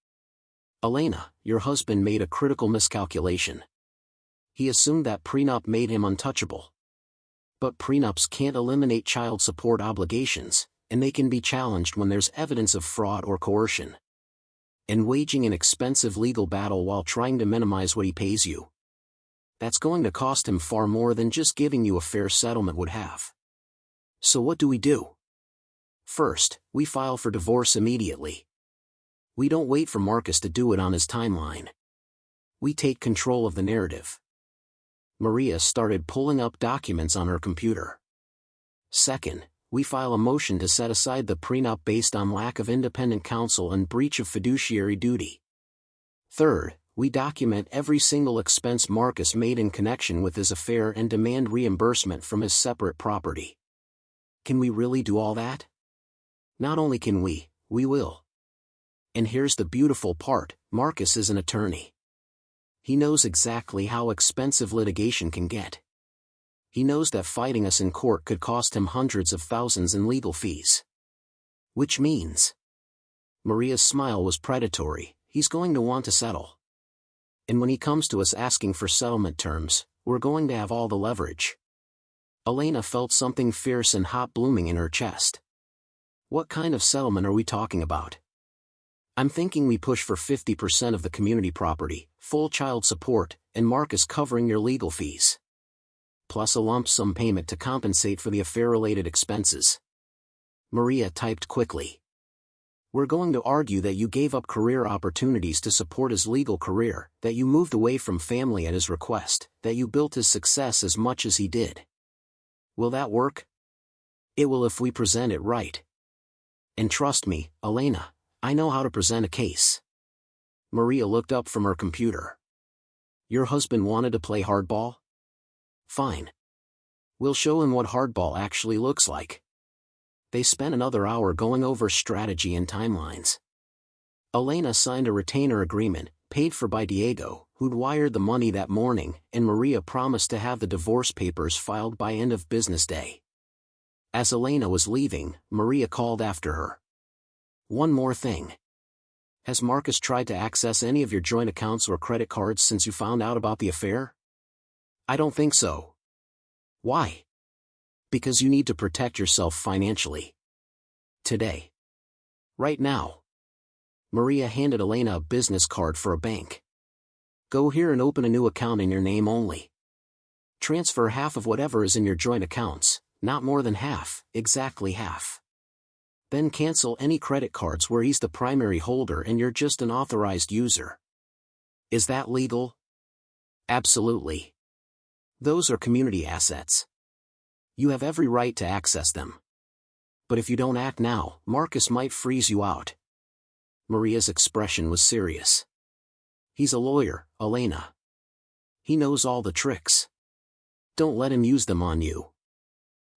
Speaker 1: "Elena, your husband made a critical miscalculation. He assumed that prenup made him untouchable. But prenups can't eliminate child support obligations, and they can be challenged when there's evidence of fraud or coercion. And waging an expensive legal battle while trying to minimize what he pays you. That's going to cost him far more than just giving you a fair settlement would have. So what do we do? First, we file for divorce immediately. We don't wait for Marcus to do it on his timeline. We take control of the narrative." Maria started pulling up documents on her computer. "Second, we file a motion to set aside the prenup based on lack of independent counsel and breach of fiduciary duty. Third, we document every single expense Marcus made in connection with his affair and demand reimbursement from his separate property." Can we really do all that? Not only can we will. And here's the beautiful part, Marcus is an attorney. He knows exactly how expensive litigation can get. He knows that fighting us in court could cost him hundreds of thousands in legal fees. Which means Maria's smile was predatory. He's going to want to settle. And when he comes to us asking for settlement terms, we're going to have all the leverage. Elena felt something fierce and hot blooming in her chest. What kind of settlement are we talking about? I'm thinking we push for 50% of the community property, full child support, and Marcus covering your legal fees. Plus a lump sum payment to compensate for the affair-related expenses. Maria typed quickly. We're going to argue that you gave up career opportunities to support his legal career, that you moved away from family at his request, that you built his success as much as he did. Will that work? It will if we present it right. And trust me, Elena, I know how to present a case. Maria looked up from her computer. Your husband wanted to play hardball? Fine. We'll show him what hardball actually looks like. They spent another hour going over strategy and timelines. Elena signed a retainer agreement, paid for by Diego, who'd wired the money that morning, and Maria promised to have the divorce papers filed by end of business day. As Elena was leaving, Maria called after her. One more thing. Has Marcus tried to access any of your joint accounts or credit cards since you found out about the affair? I don't think so. Why? Because you need to protect yourself financially. Today. Right now. Maria handed Elena a business card for a bank. Go here and open a new account in your name only. Transfer half of whatever is in your joint accounts, not more than half, exactly half. Then cancel any credit cards where he's the primary holder and you're just an authorized user. Is that legal? Absolutely. Those are community assets. You have every right to access them. But if you don't act now, Marcus might freeze you out. Maria's expression was serious. He's a lawyer, Elena. He knows all the tricks. Don't let him use them on you.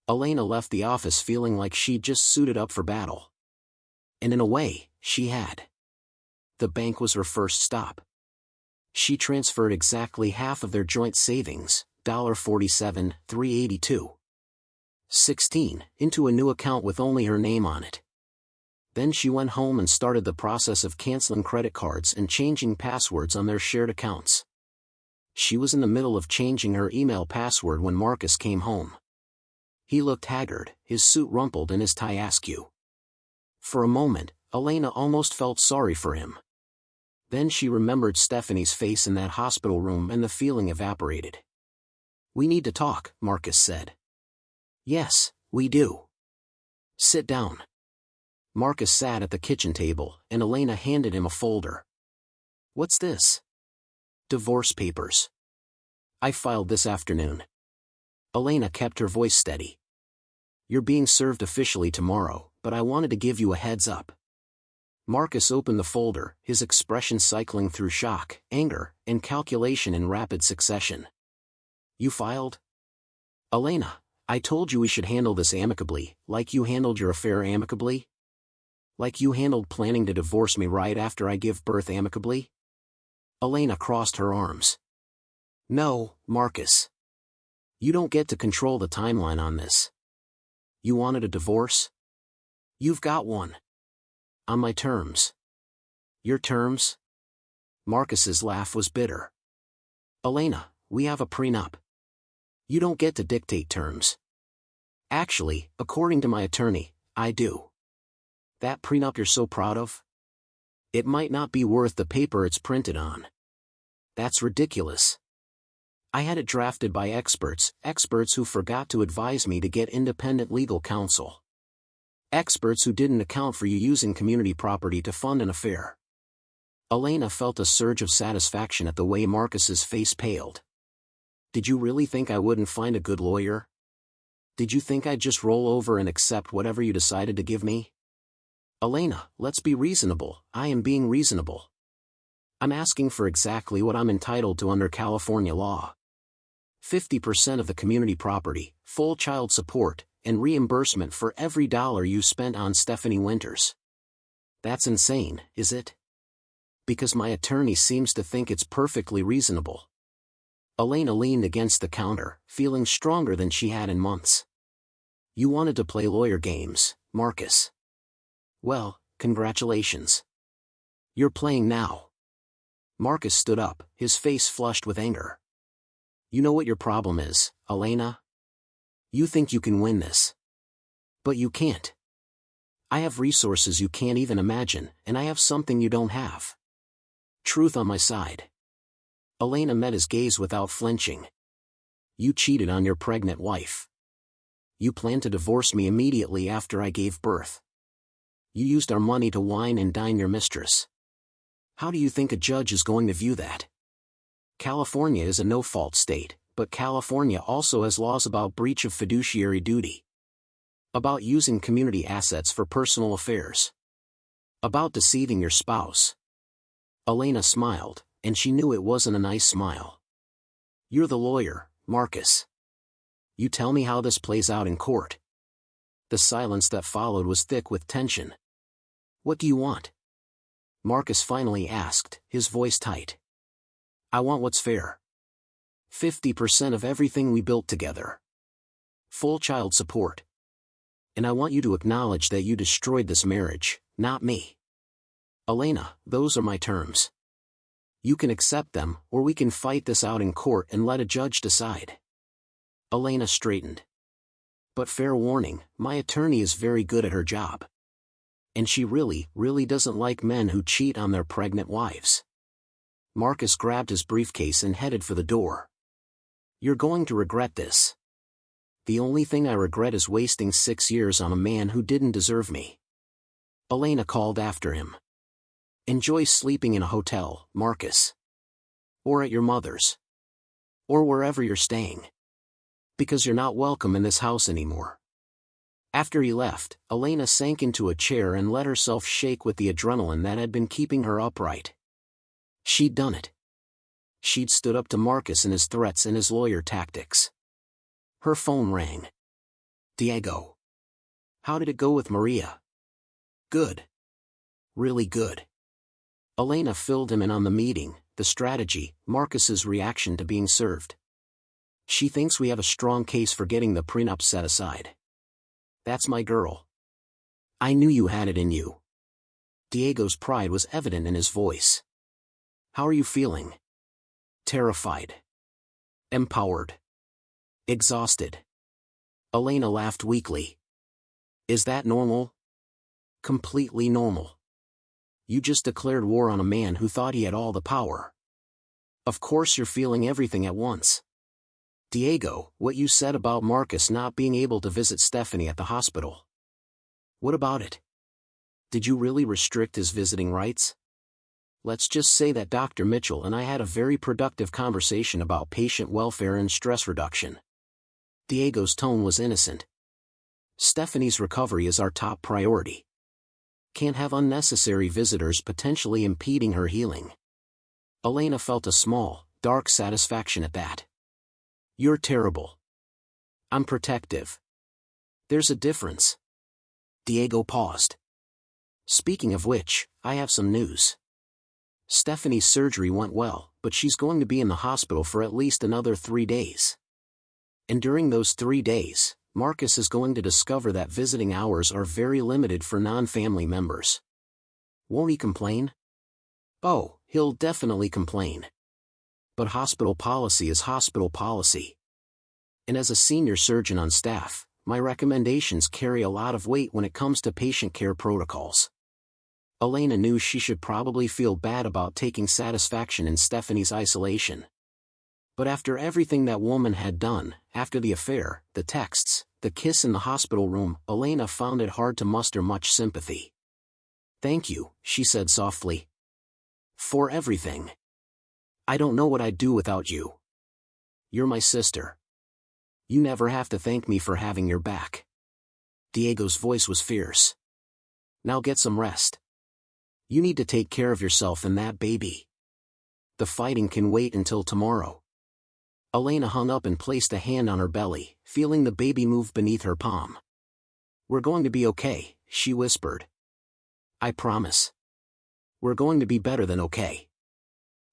Speaker 1: Elena left the office feeling like she'd just suited up for battle. And in a way, she had. The bank was her first stop. She transferred exactly half of their joint savings, $47,382.16, into a new account with only her name on it. Then she went home and started the process of canceling credit cards and changing passwords on their shared accounts. She was in the middle of changing her email password when Marcus came home. He looked haggard, his suit rumpled and his tie askew. For a moment, Elena almost felt sorry for him. Then she remembered Stephanie's face in that hospital room and the feeling evaporated. We need to talk, Marcus said. Yes, we do. Sit down. Marcus sat at the kitchen table, and Elena handed him a folder. What's this? Divorce papers. I filed this afternoon. Elena kept her voice steady. You're being served officially tomorrow, but I wanted to give you a heads up. Marcus opened the folder, his expression cycling through shock, anger, and calculation in rapid succession. You filed? Elena, I told you we should handle this amicably, like you handled your affair amicably? Like you handled planning to divorce me right after I give birth amicably? Elena crossed her arms. No, Marcus. You don't get to control the timeline on this. You wanted a divorce? You've got one. On my terms. Your terms? Marcus's laugh was bitter. Elena, we have a prenup. You don't get to dictate terms. Actually, according to my attorney, I do. That prenup you're so proud of? It might not be worth the paper it's printed on. That's ridiculous. I had it drafted by experts who forgot to advise me to get independent legal counsel. Experts who didn't account for you using community property to fund an affair. Elena felt a surge of satisfaction at the way Marcus's face paled. Did you really think I wouldn't find a good lawyer? Did you think I'd just roll over and accept whatever you decided to give me? Elena, let's be reasonable. I am being reasonable. I'm asking for exactly what I'm entitled to under California law. 50% of the community property, full child support, and reimbursement for every dollar you spent on Stephanie Winters. That's insane, is it? Because my attorney seems to think it's perfectly reasonable. Elena leaned against the counter, feeling stronger than she had in months. You wanted to play lawyer games, Marcus. Well, Congratulations. You're playing now. Marcus stood up, his face flushed with anger. You know what your problem is, Elena? You think you can win this. But you can't. I have resources you can't even imagine, and I have something you don't have. Truth on my side. Elena met his gaze without flinching. You cheated on your pregnant wife. You planned to divorce me immediately after I gave birth. You used our money to wine and dine your mistress. How do you think a judge is going to view that? California is a no-fault state, but California also has laws about breach of fiduciary duty. About using community assets for personal affairs. About deceiving your spouse. Elena smiled, and she knew it wasn't a nice smile. You're the lawyer, Marcus. You tell me how this plays out in court. The silence that followed was thick with tension. What do you want? Marcus finally asked, his voice tight. I want what's fair. 50% of everything we built together. Full child support. And I want you to acknowledge that you destroyed this marriage, not me. Elena, those are my terms. You can accept them, or we can fight this out in court and let a judge decide. Elena straightened. But fair warning, my attorney is very good at her job. And she really doesn't like men who cheat on their pregnant wives. Marcus grabbed his briefcase and headed for the door. You're going to regret this. The only thing I regret is wasting 6 years on a man who didn't deserve me. Elena called after him. Enjoy sleeping in a hotel, Marcus. Or at your mother's. Or wherever you're staying. Because you're not welcome in this house anymore. After he left, Elena sank into a chair and let herself shake with the adrenaline that had been keeping her upright. She'd done it. She'd stood up to Marcus and his threats and his lawyer tactics. Her phone rang. Diego. How did it go with Maria? Good. Really good. Elena filled him in on the meeting, the strategy, Marcus's reaction to being served. She thinks we have a strong case for getting the prenup set aside. That's my girl. I knew you had it in you. Diego's pride was evident in his voice. How are you feeling? Terrified. Empowered. Exhausted. Elena laughed weakly. Is that normal? Completely normal. You just declared war on a man who thought he had all the power. Of course you're feeling everything at once. Diego, what you said about Marcus not being able to visit Stephanie at the hospital. What about it? Did you really restrict his visiting rights? Let's just say that Dr. Mitchell and I had a very productive conversation about patient welfare and stress reduction. Diego's tone was innocent. Stephanie's recovery is our top priority. Can't have unnecessary visitors potentially impeding her healing. Elena felt a small, dark satisfaction at that. You're terrible. I'm protective. There's a difference. Diego paused. Speaking of which, I have some news. Stephanie's surgery went well, but she's going to be in the hospital for at least another 3 days. And during those 3 days, Marcus is going to discover that visiting hours are very limited for non-family members. Won't he complain? Oh, he'll definitely complain. But hospital policy is hospital policy. And as a senior surgeon on staff, my recommendations carry a lot of weight when it comes to patient care protocols. Elena knew she should probably feel bad about taking satisfaction in Stephanie's isolation. But after everything that woman had done, after the affair, the texts, the kiss in the hospital room, Elena found it hard to muster much sympathy. Thank you, she said softly. For everything. I don't know what I'd do without you. You're my sister. You never have to thank me for having your back. Diego's voice was fierce. Now get some rest. You need to take care of yourself and that baby. The fighting can wait until tomorrow. Elena hung up and placed a hand on her belly, feeling the baby move beneath her palm. We're going to be okay, she whispered. I promise. We're going to be better than okay.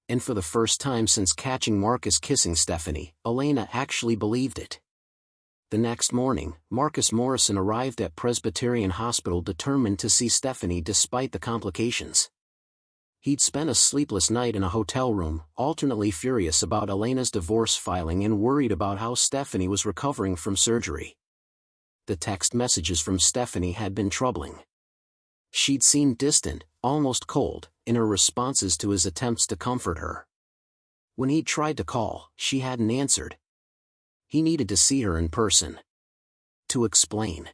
Speaker 1: And for the first time since catching Marcus kissing Stephanie, Elena actually believed it. The next morning, Marcus Morrison arrived at Presbyterian Hospital determined to see Stephanie despite the complications. He'd spent a sleepless night in a hotel room, alternately furious about Elena's divorce filing and worried about how Stephanie was recovering from surgery. The text messages from Stephanie had been troubling. She'd seemed distant, almost cold, in her responses to his attempts to comfort her. When he'd tried to call, she hadn't answered. He needed to see her in person. To explain.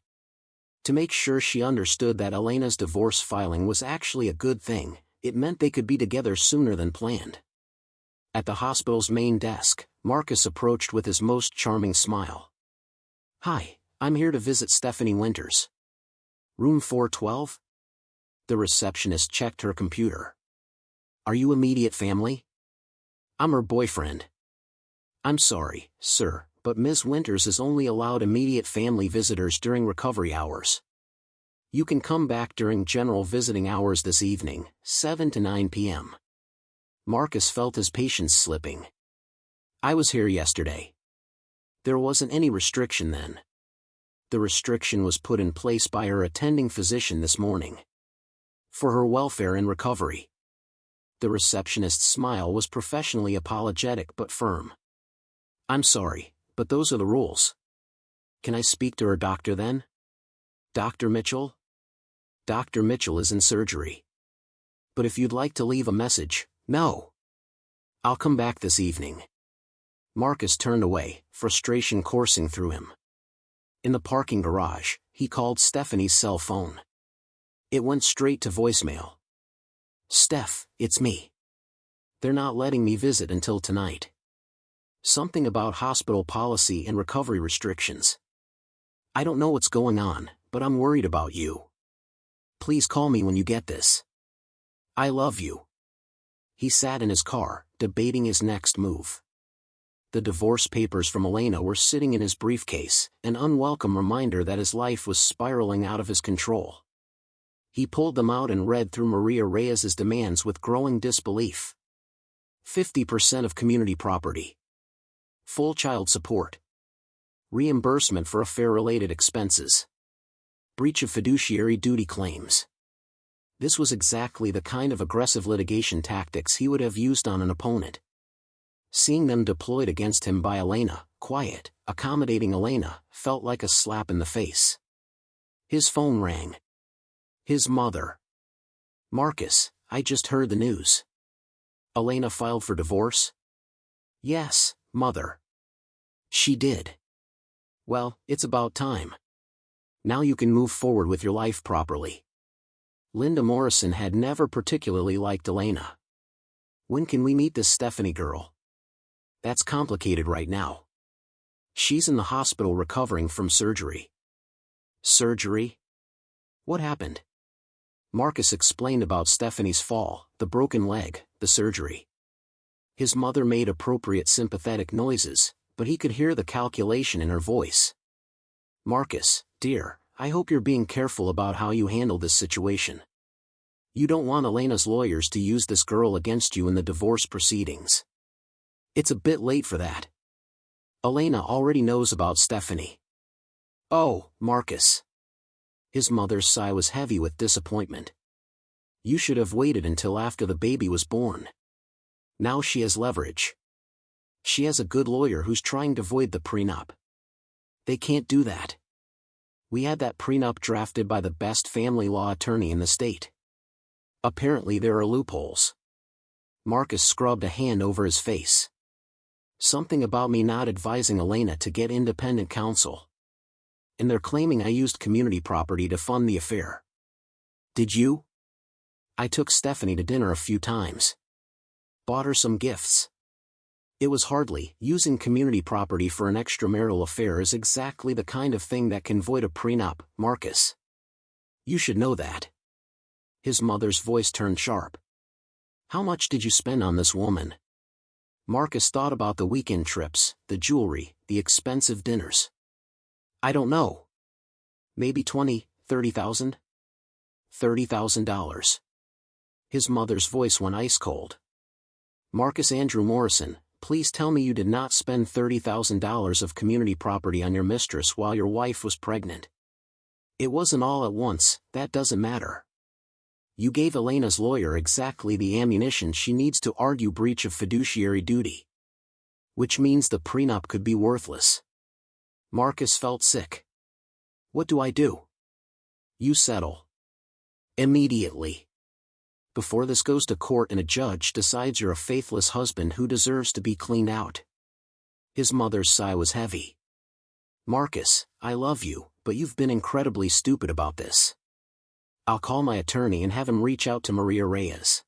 Speaker 1: To make sure she understood that Elena's divorce filing was actually a good thing, it meant they could be together sooner than planned. At the hospital's main desk, Marcus approached with his most charming smile. "Hi, I'm here to visit Stephanie Winters. Room 412? The receptionist checked her computer. "Are you immediate family?" "I'm her boyfriend." "I'm sorry, sir, but Ms. Winters is only allowed immediate family visitors during recovery hours. You can come back during general visiting hours this evening, 7 to 9 p.m. Marcus felt his patience slipping. "I was here yesterday." There wasn't any restriction then. The restriction was put in place by her attending physician this morning. For her welfare and recovery. The receptionist's smile was professionally apologetic but firm. "I'm sorry, but those are the rules. Can I speak to her doctor then?" "Dr. Mitchell?" "Dr. Mitchell is in surgery. But if you'd like to leave a message." "No. I'll come back this evening." Marcus turned away, frustration coursing through him. In the parking garage, he called Stephanie's cell phone. It went straight to voicemail. "Steph, it's me. They're not letting me visit until tonight. Something about hospital policy and recovery restrictions. I don't know what's going on, but I'm worried about you. Please call me when you get this. I love you." He sat in his car, debating his next move. The divorce papers from Elena were sitting in his briefcase, an unwelcome reminder that his life was spiraling out of his control. He pulled them out and read through Maria Reyes's demands with growing disbelief. 50% of community property. Full child support. Reimbursement for affair-related expenses. Breach of fiduciary duty claims. This was exactly the kind of aggressive litigation tactics he would have used on an opponent. Seeing them deployed against him by Elena, quiet, accommodating Elena, felt like a slap in the face. His phone rang. His mother. "Marcus, I just heard the news. Elena filed for divorce?" "Yes, Mother. She did." "Well, it's about time. Now you can move forward with your life properly." Linda Morrison had never particularly liked Elena. "When can we meet this Stephanie girl?" "That's complicated right now. She's in the hospital recovering from surgery." "Surgery? What happened?" Marcus explained about Stephanie's fall, the broken leg, the surgery. His mother made appropriate sympathetic noises, but he could hear the calculation in her voice. "Marcus, dear, I hope you're being careful about how you handle this situation. You don't want Elena's lawyers to use this girl against you in the divorce proceedings. It's a bit late for that. Elena already knows about Stephanie." "Oh, Marcus." His mother's sigh was heavy with disappointment. "You should have waited until after the baby was born. Now she has leverage. She has a good lawyer who's trying to void the prenup. They can't do that. We had that prenup drafted by the best family law attorney in the state. Apparently there are loopholes." Marcus scrubbed a hand over his face. "Something about me not advising Elena to get independent counsel. And they're claiming I used community property to fund the affair." "Did you?" "I took Stephanie to dinner a few times. Bought her some gifts. It was hardly. Using community property for an extramarital affair is exactly the kind of thing that can void a prenup, Marcus. You should know that." His mother's voice turned sharp. "How much did you spend on this woman?" Marcus thought about the weekend trips, the jewelry, the expensive dinners. "I don't know. Maybe 20, 30,000? $30,000. His mother's voice went ice cold. Marcus Andrew Morrison, please tell me you did not spend $30,000 of community property on your mistress while your wife was pregnant. It wasn't all at once, that doesn't matter. You gave Elena's lawyer exactly the ammunition she needs to argue breach of fiduciary duty. Which means the prenup could be worthless. Marcus felt sick. What do I do? You settle. Immediately. Before this goes to court and a judge decides you're a faithless husband who deserves to be cleaned out. His mother's sigh was heavy. Marcus, I love you, but you've been incredibly stupid about this. I'll call my attorney and have him reach out to Maria Reyes.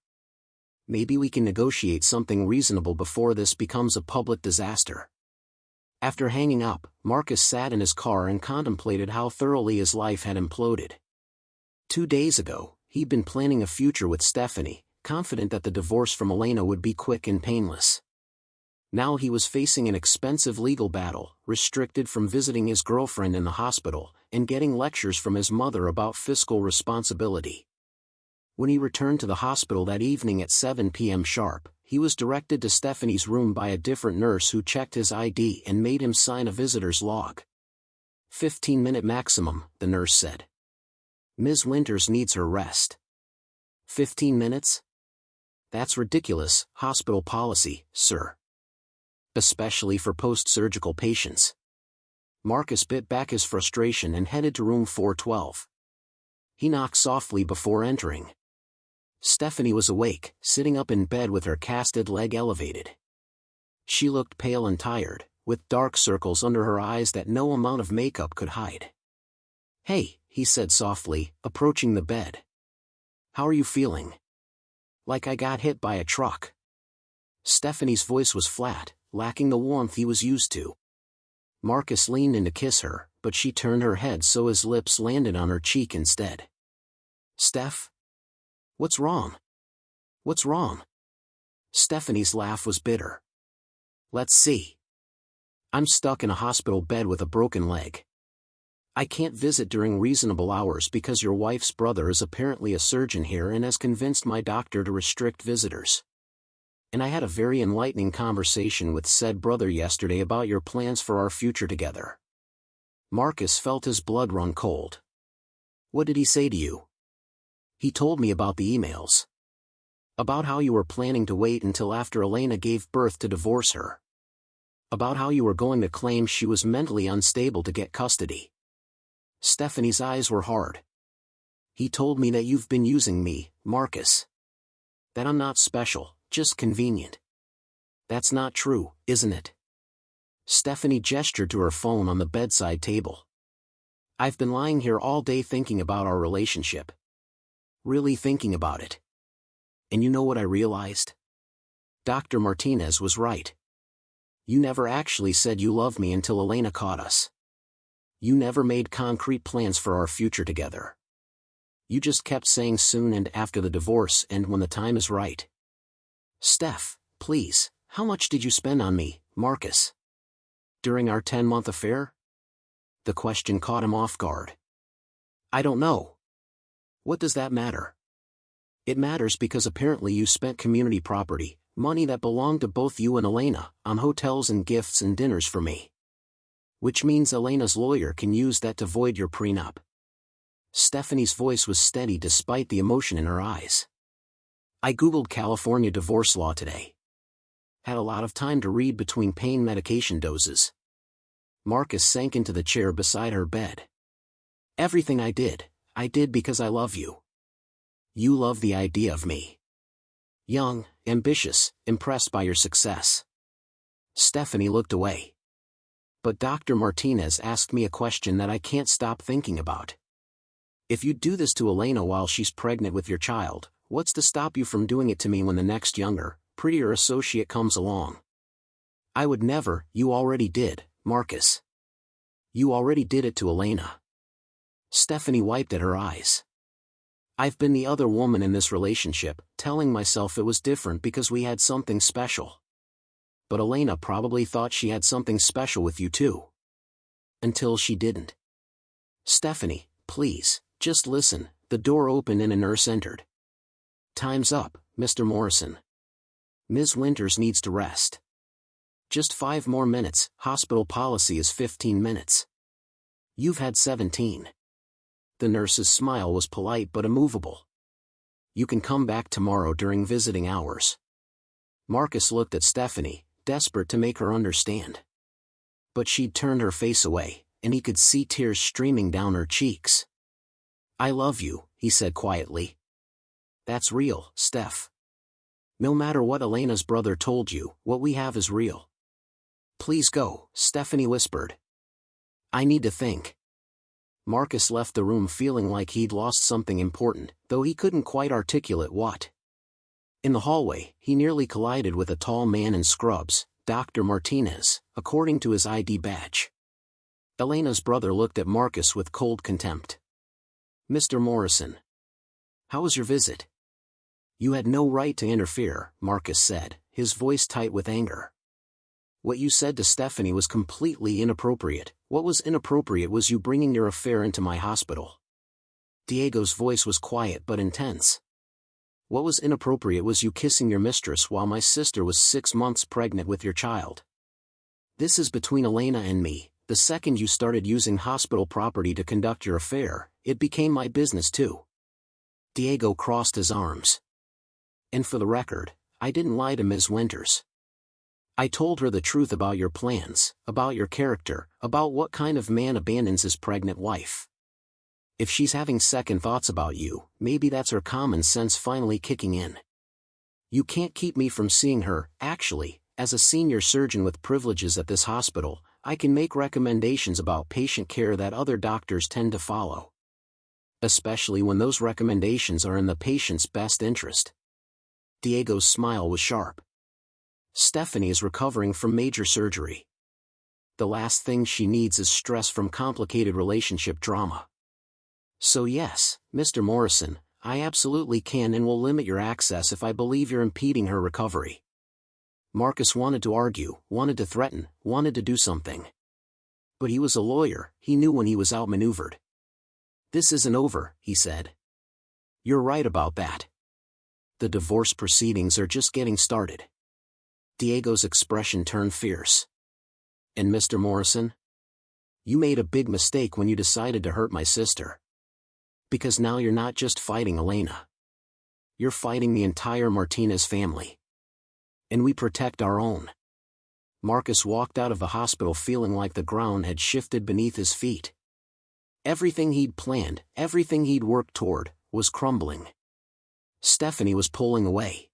Speaker 1: Maybe we can negotiate something reasonable before this becomes a public disaster. After hanging up, Marcus sat in his car and contemplated how thoroughly his life had imploded. 2 days ago, he'd been planning a future with Stephanie, confident that the divorce from Elena would be quick and painless. Now he was facing an expensive legal battle, restricted from visiting his girlfriend in the hospital, and getting lectures from his mother about fiscal responsibility. When he returned to the hospital that evening at 7 p.m. sharp, he was directed to Stephanie's room by a different nurse who checked his ID and made him sign a visitor's log. 15-minute maximum, the nurse said. Ms. Winters needs her rest. 15 minutes? That's ridiculous, hospital policy, sir. Especially for post-surgical patients. Marcus bit back his frustration and headed to room 412. He knocked softly before entering. Stephanie was awake, sitting up in bed with her casted leg elevated. She looked pale and tired, with dark circles under her eyes that no amount of makeup could hide. Hey, he said softly, approaching the bed. How are you feeling? Like I got hit by a truck. Stephanie's voice was flat, lacking the warmth he was used to. Marcus leaned in to kiss her, but she turned her head so his lips landed on her cheek instead. Steph? What's wrong? What's wrong? Stephanie's laugh was bitter. Let's see. I'm stuck in a hospital bed with a broken leg. I can't visit during reasonable hours because your wife's brother is apparently a surgeon here and has convinced my doctor to restrict visitors. And I had a very enlightening conversation with said brother yesterday about your plans for our future together. Marcus felt his blood run cold. What did he say to you? He told me about the emails. About how you were planning to wait until after Elena gave birth to divorce her. About how you were going to claim she was mentally unstable to get custody. Stephanie's eyes were hard. He told me that you've been using me, Marcus. That I'm not special, just convenient. That's not true, isn't it? Stephanie gestured to her phone on the bedside table. I've been lying here all day thinking about our relationship. Really thinking about it. And you know what I realized? Dr. Martinez was right. You never actually said you loved me until Elena caught us. You never made concrete plans for our future together. You just kept saying soon and after the divorce and when the time is right. Steph, please, how much did you spend on me, Marcus? During our 10-month affair? The question caught him off guard. I don't know. What does that matter? It matters because apparently you spent community property, money that belonged to both you and Elena, on hotels and gifts and dinners for me. Which means Elena's lawyer can use that to void your prenup. Stephanie's voice was steady despite the emotion in her eyes. I googled California divorce law today. Had a lot of time to read between pain medication doses. Marcus sank into the chair beside her bed. Everything I did because I love you. You love the idea of me. Young, ambitious, impressed by your success. Stephanie looked away. But Dr. Martinez asked me a question that I can't stop thinking about. If you do this to Elena while she's pregnant with your child, what's to stop you from doing it to me when the next younger, prettier associate comes along? I would never. You already did, Marcus. You already did it to Elena. Stephanie wiped at her eyes. I've been the other woman in this relationship, telling myself it was different because we had something special. But Elena probably thought she had something special with you too. Until she didn't. Stephanie, please, just listen. The door opened and a nurse entered. Time's up, Mr. Morrison. Ms. Winters needs to rest. Just 5 more minutes, hospital policy is 15 minutes. You've had 17. The nurse's smile was polite but immovable. You can come back tomorrow during visiting hours. Marcus looked at Stephanie, desperate to make her understand. But she'd turned her face away, and he could see tears streaming down her cheeks. I love you, he said quietly. That's real, Steph. No matter what Elena's brother told you, what we have is real. Please go, Stephanie whispered. I need to think. Marcus left the room feeling like he'd lost something important, though he couldn't quite articulate what. In the hallway, he nearly collided with a tall man in scrubs, Dr. Martinez, according to his ID badge. Elena's brother looked at Marcus with cold contempt. Mr. Morrison. How was your visit? You had no right to interfere, Marcus said, his voice tight with anger. What you said to Stephanie was completely inappropriate. What was inappropriate was you bringing your affair into my hospital. Diego's voice was quiet but intense. What was inappropriate was you kissing your mistress while my sister was 6 months pregnant with your child. This is between Elena and me. The second you started using hospital property to conduct your affair, it became my business too. Diego crossed his arms. And for the record, I didn't lie to Ms. Winters. I told her the truth about your plans, about your character, about what kind of man abandons his pregnant wife. If she's having second thoughts about you, maybe that's her common sense finally kicking in. You can't keep me from seeing her. Actually, as a senior surgeon with privileges at this hospital, I can make recommendations about patient care that other doctors tend to follow. Especially when those recommendations are in the patient's best interest. Diego's smile was sharp. Stephanie is recovering from major surgery. The last thing she needs is stress from complicated relationship drama. So yes, Mr. Morrison, I absolutely can and will limit your access if I believe you're impeding her recovery. Marcus wanted to argue, wanted to threaten, wanted to do something. But he was a lawyer, he knew when he was outmaneuvered. This isn't over, he said. You're right about that. The divorce proceedings are just getting started. Diego's expression turned fierce. And Mr. Morrison? You made a big mistake when you decided to hurt my sister. Because now you're not just fighting Elena. You're fighting the entire Martinez family. And we protect our own. Marcus walked out of the hospital feeling like the ground had shifted beneath his feet. Everything he'd planned, everything he'd worked toward, was crumbling. Stephanie was pulling away.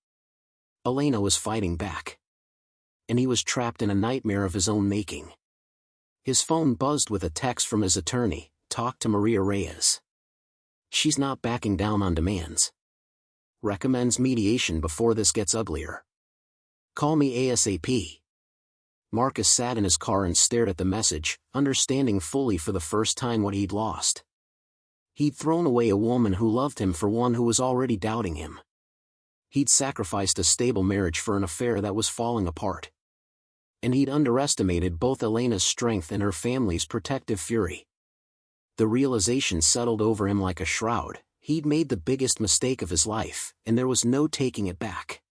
Speaker 1: Elena was fighting back. And he was trapped in a nightmare of his own making. His phone buzzed with a text from his attorney, "Talk to Maria Reyes. She's not backing down on demands. Recommends mediation before this gets uglier. Call me ASAP." Marcus sat in his car and stared at the message, understanding fully for the first time what he'd lost. He'd thrown away a woman who loved him for one who was already doubting him. He'd sacrificed a stable marriage for an affair that was falling apart. And he'd underestimated both Elena's strength and her family's protective fury. The realization settled over him like a shroud. He'd made the biggest mistake of his life, and there was no taking it back.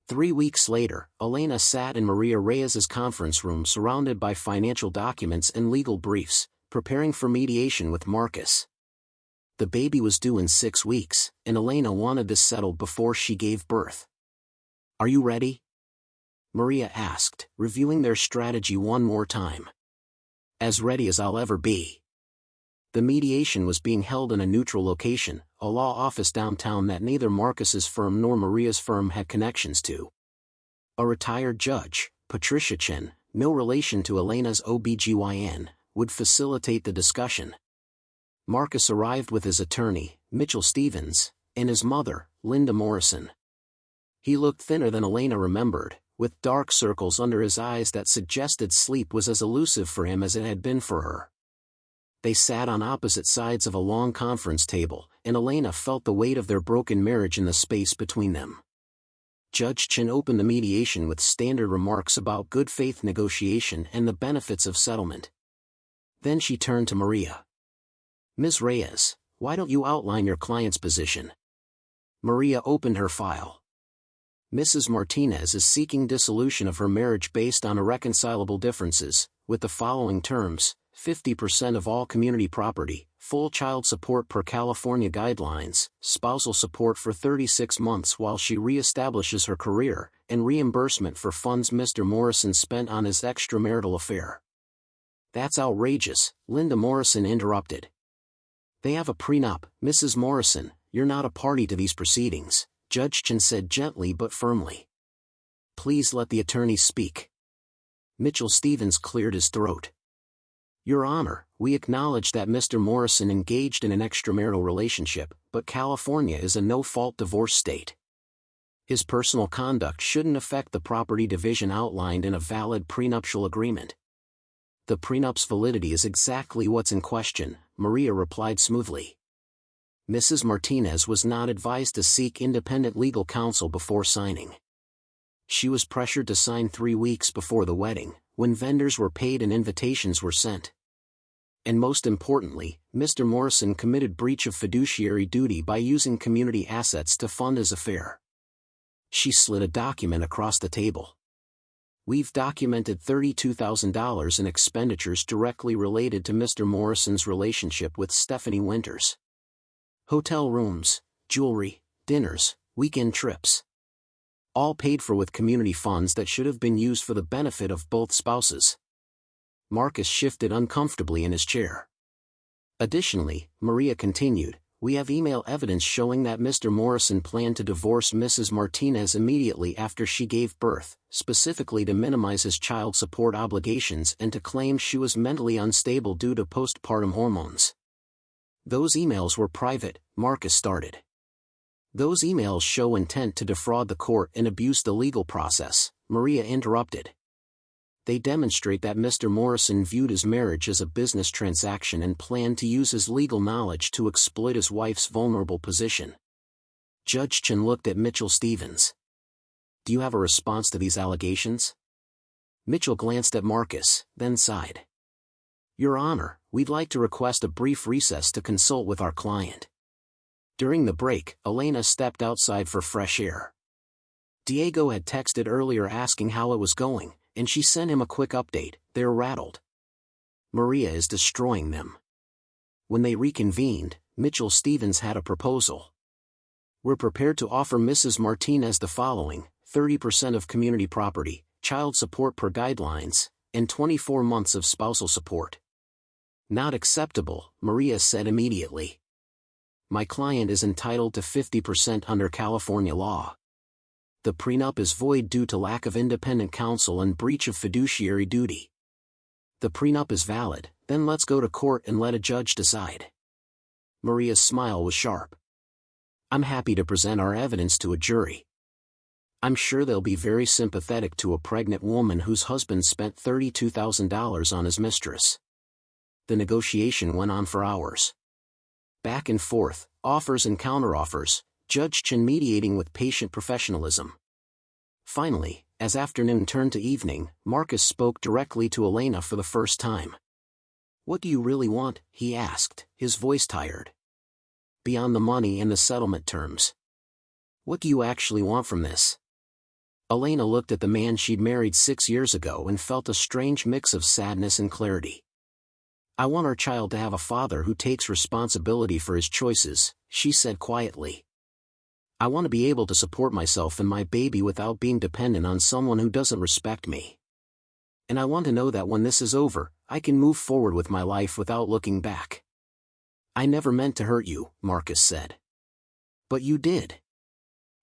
Speaker 1: 3 weeks later, Elena sat in Maria Reyes's conference room surrounded by financial documents and legal briefs, preparing for mediation with Marcus. The baby was due in 6 weeks, and Elena wanted this settled before she gave birth. Are you ready? Maria asked, reviewing their strategy one more time. As ready as I'll ever be. The mediation was being held in a neutral location, a law office downtown that neither Marcus's firm nor Maria's firm had connections to. A retired judge, Patricia Chen, no relation to Elena's OBGYN, would facilitate the discussion. Marcus arrived with his attorney, Mitchell Stevens, and his mother, Linda Morrison. He looked thinner than Elena remembered, with dark circles under his eyes that suggested sleep was as elusive for him as it had been for her. They sat on opposite sides of a long conference table, and Elena felt the weight of their broken marriage in the space between them. Judge Chen opened the mediation with standard remarks about good faith negotiation and the benefits of settlement. Then she turned to Maria. Ms. Reyes, why don't you outline your client's position? Maria opened her file. Mrs. Martinez is seeking dissolution of her marriage based on irreconcilable differences, with the following terms: 50% of all community property, full child support per California guidelines, spousal support for 36 months while she reestablishes her career, and reimbursement for funds Mr. Morrison spent on his extramarital affair. That's outrageous, Linda Morrison interrupted. They have a prenup, Mrs. Morrison, you're not a party to these proceedings, Judge Chen said gently but firmly. Please let the attorneys speak. Mitchell Stevens cleared his throat. Your Honor, we acknowledge that Mr. Morrison engaged in an extramarital relationship, but California is a no-fault divorce state. His personal conduct shouldn't affect the property division outlined in a valid prenuptial agreement. The prenup's validity is exactly what's in question, Maria replied smoothly. Mrs. Martinez was not advised to seek independent legal counsel before signing. She was pressured to sign 3 weeks before the wedding, when vendors were paid and invitations were sent. And most importantly, Mr. Morrison committed breach of fiduciary duty by using community assets to fund his affair. She slid a document across the table. We've documented $32,000 in expenditures directly related to Mr. Morrison's relationship with Stephanie Winters. Hotel rooms, jewelry, dinners, weekend trips. All paid for with community funds that should have been used for the benefit of both spouses. Marcus shifted uncomfortably in his chair. Additionally, Maria continued, we have email evidence showing that Mr. Morrison planned to divorce Mrs. Martinez immediately after she gave birth, specifically to minimize his child support obligations and to claim she was mentally unstable due to postpartum hormones. Those emails were private, Marcus started. Those emails show intent to defraud the court and abuse the legal process, Maria interrupted. They demonstrate that Mr. Morrison viewed his marriage as a business transaction and planned to use his legal knowledge to exploit his wife's vulnerable position. Judge Chen looked at Mitchell Stevens. Do you have a response to these allegations? Mitchell glanced at Marcus, then sighed. Your Honor, we'd like to request a brief recess to consult with our client. During the break, Elena stepped outside for fresh air. Diego had texted earlier asking how it was going, and she sent him a quick update. They're rattled. Maria is destroying them. When they reconvened, Mitchell Stevens had a proposal. We're prepared to offer Mrs. Martinez the following: 30% of community property, child support per guidelines, and 24 months of spousal support. Not acceptable, Maria said immediately. My client is entitled to 50% under California law. The prenup is void due to lack of independent counsel and breach of fiduciary duty. The prenup is valid, then let's go to court and let a judge decide. Maria's smile was sharp. I'm happy to present our evidence to a jury. I'm sure they'll be very sympathetic to a pregnant woman whose husband spent $32,000 on his mistress. The negotiation went on for hours. Back and forth, offers and counteroffers, Judge Chen mediating with patient professionalism. Finally, as afternoon turned to evening, Marcus spoke directly to Elena for the first time. What do you really want? He asked, his voice tired. Beyond the money and the settlement terms. What do you actually want from this? Elena looked at the man she'd married 6 years ago and felt a strange mix of sadness and clarity. I want our child to have a father who takes responsibility for his choices, she said quietly. I want to be able to support myself and my baby without being dependent on someone who doesn't respect me. And I want to know that when this is over, I can move forward with my life without looking back. I never meant to hurt you, Marcus said. But you did.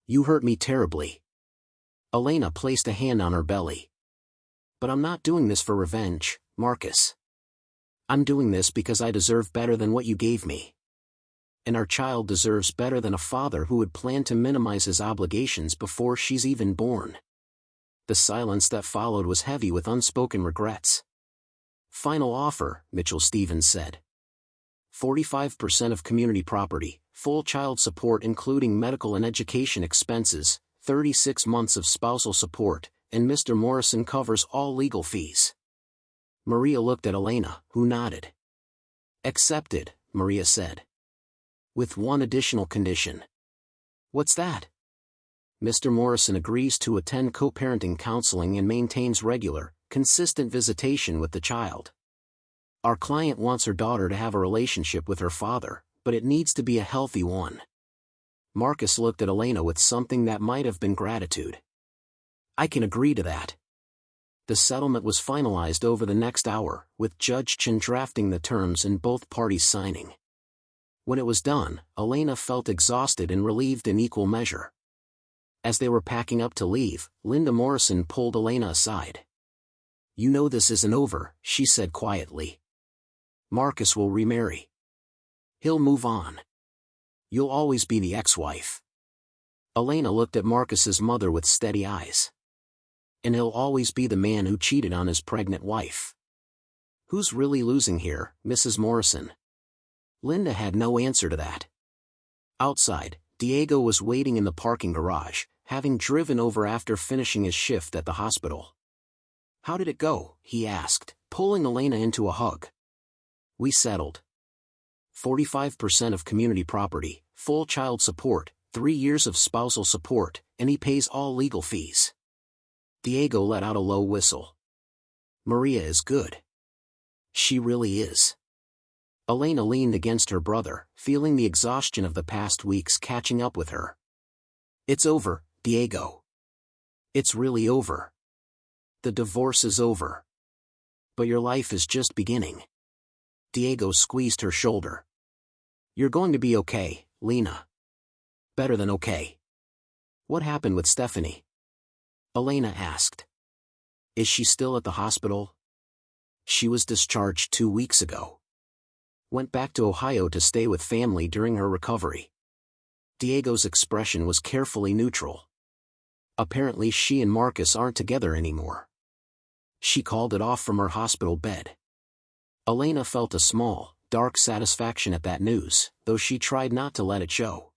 Speaker 1: You hurt me terribly. Elena placed a hand on her belly. But I'm not doing this for revenge, Marcus. I'm doing this because I deserve better than what you gave me. And our child deserves better than a father who would plan to minimize his obligations before she's even born. The silence that followed was heavy with unspoken regrets. Final offer, Mitchell Stevens said. 45% of community property, full child support including medical and education expenses, 36 months of spousal support, and Mr. Morrison covers all legal fees. Maria looked at Elena, who nodded. Accepted, Maria said. With one additional condition. What's that? Mr. Morrison agrees to attend co-parenting counseling and maintains regular, consistent visitation with the child. Our client wants her daughter to have a relationship with her father, but it needs to be a healthy one. Marcus looked at Elena with something that might have been gratitude. I can agree to that. The settlement was finalized over the next hour, with Judge Chen drafting the terms and both parties signing. When it was done, Elena felt exhausted and relieved in equal measure. As they were packing up to leave, Linda Morrison pulled Elena aside. You know this isn't over, she said quietly. Marcus will remarry. He'll move on. You'll always be the ex-wife. Elena looked at Marcus's mother with steady eyes. And he'll always be the man who cheated on his pregnant wife. Who's really losing here, Mrs. Morrison? Linda had no answer to that. Outside, Diego was waiting in the parking garage, having driven over after finishing his shift at the hospital. How did it go? He asked, pulling Elena into a hug. We settled. 45% of community property, full child support, 3 years of spousal support, and he pays all legal fees. Diego let out a low whistle. Maria is good. She really is. Elena leaned against her brother, feeling the exhaustion of the past weeks catching up with her. It's over, Diego. It's really over. The divorce is over. But your life is just beginning. Diego squeezed her shoulder. You're going to be okay, Lena. Better than okay. What happened with Stephanie? Elena asked. Is she still at the hospital? She was discharged 2 weeks ago. Went back to Ohio to stay with family during her recovery. Diego's expression was carefully neutral. Apparently she and Marcus aren't together anymore. She called it off from her hospital bed. Elena felt a small, dark satisfaction at that news, though she tried not to let it show.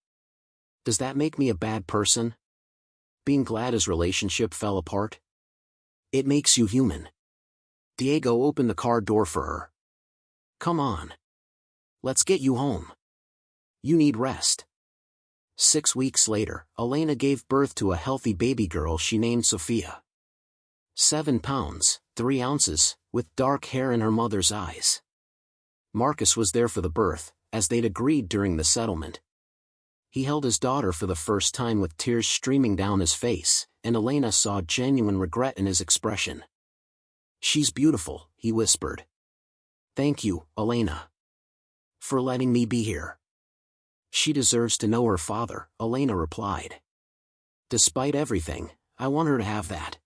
Speaker 1: Does that make me a bad person? Being glad his relationship fell apart? It makes you human. Diego opened the car door for her. Come on. Let's get you home. You need rest. 6 weeks later, Elena gave birth to a healthy baby girl she named Sophia. 7 pounds, 3 ounces, with dark hair in her mother's eyes. Marcus was there for the birth, as they'd agreed during the settlement. He held his daughter for the first time with tears streaming down his face, and Elena saw genuine regret in his expression. She's beautiful, he whispered. Thank you, Elena. For letting me be here. She deserves to know her father, Elena replied. Despite everything, I want her to have that.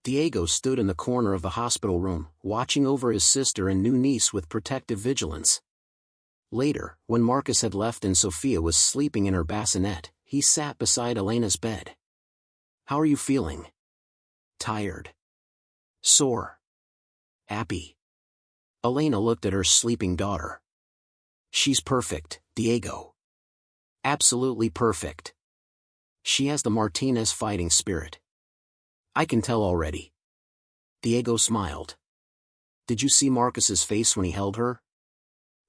Speaker 1: Diego stood in the corner of the hospital room, watching over his sister and new niece with protective vigilance. Later, when Marcus had left and Sophia was sleeping in her bassinet, he sat beside Elena's bed. How are you feeling? Tired. Sore. Happy. Elena looked at her sleeping daughter. She's perfect, Diego. Absolutely perfect. She has the Martinez fighting spirit. I can tell already. Diego smiled. Did you see Marcus's face when he held her?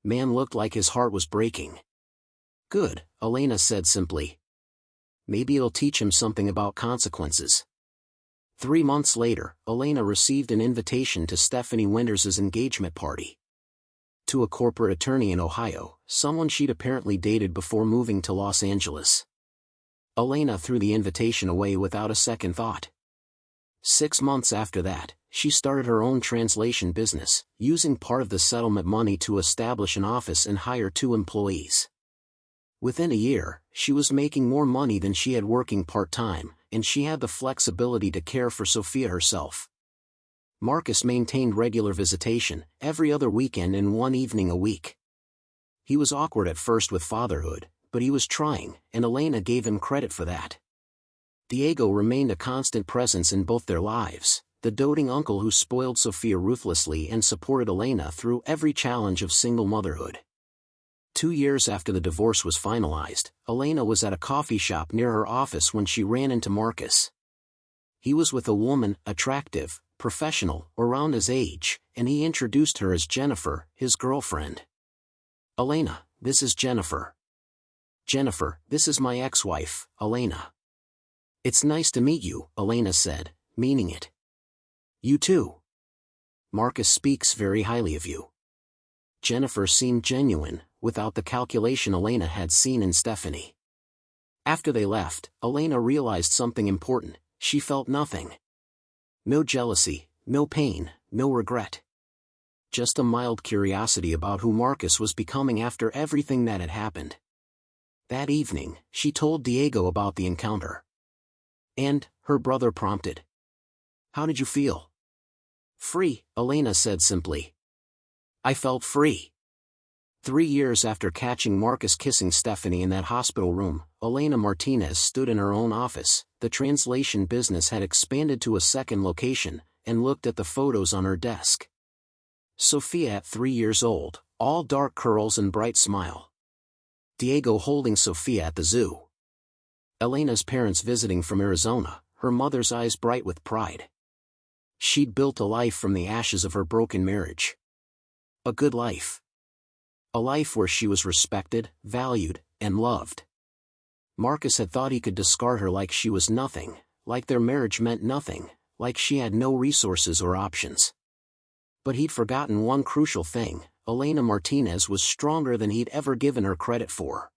Speaker 1: Man looked like his heart was breaking. Good, Elena said simply. Maybe it'll teach him something about consequences. 3 months later, Elena received an invitation to Stephanie Winters's engagement party. To a corporate attorney in Ohio, someone she'd apparently dated before moving to Los Angeles. Elena threw the invitation away without a second thought. 6 months after that, she started her own translation business, using part of the settlement money to establish an office and hire 2 employees. Within a year, she was making more money than she had working part-time, and she had the flexibility to care for Sophia herself. Marcus maintained regular visitation, every other weekend and 1 evening a week. He was awkward at first with fatherhood, but he was trying, and Elena gave him credit for that. Diego remained a constant presence in both their lives, the doting uncle who spoiled Sophia ruthlessly and supported Elena through every challenge of single motherhood. 2 years after the divorce was finalized, Elena was at a coffee shop near her office when she ran into Marcus. He was with a woman, attractive, professional, around his age, and he introduced her as Jennifer, his girlfriend. Elena, this is Jennifer. Jennifer, this is my ex-wife, Elena. "It's nice to meet you," Elena said, meaning it. "You too. Marcus speaks very highly of you." Jennifer seemed genuine, without the calculation Elena had seen in Stephanie. After they left, Elena realized something important: she felt nothing. No jealousy, no pain, no regret. Just a mild curiosity about who Marcus was becoming after everything that had happened. That evening, she told Diego about the encounter. "And," her brother prompted, "how did you feel?" "Free," Elena said simply. "I felt free." 3 years after catching Marcus kissing Stephanie in that hospital room, Elena Martinez stood in her own office. The translation business had expanded to a second location, and looked at the photos on her desk. Sophia at 3 years old, all dark curls and bright smile. Diego holding Sophia at the zoo. Elena's parents visiting from Arizona, her mother's eyes bright with pride. She'd built a life from the ashes of her broken marriage. A good life. A life where she was respected, valued, and loved. Marcus had thought he could discard her like she was nothing, like their marriage meant nothing, like she had no resources or options. But he'd forgotten one crucial thing: Elena Martinez was stronger than he'd ever given her credit for.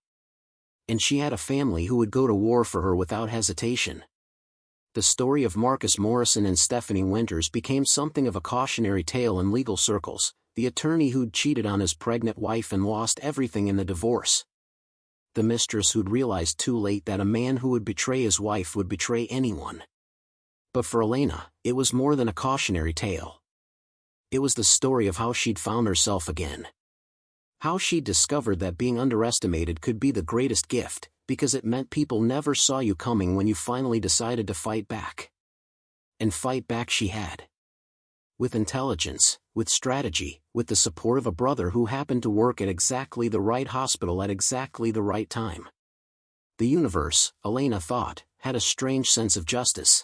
Speaker 1: And she had a family who would go to war for her without hesitation. The story of Marcus Morrison and Stephanie Winters became something of a cautionary tale in legal circles: the attorney who'd cheated on his pregnant wife and lost everything in the divorce. The mistress who'd realized too late that a man who would betray his wife would betray anyone. But for Elena, it was more than a cautionary tale. It was the story of how she'd found herself again. How she'd discovered that being underestimated could be the greatest gift, because it meant people never saw you coming when you finally decided to fight back. And fight back she had. With intelligence, with strategy, with the support of a brother who happened to work at exactly the right hospital at exactly the right time. The universe, Elena thought, had a strange sense of justice.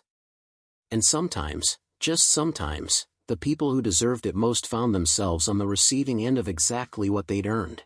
Speaker 1: And sometimes, just sometimes, the people who deserved it most found themselves on the receiving end of exactly what they'd earned.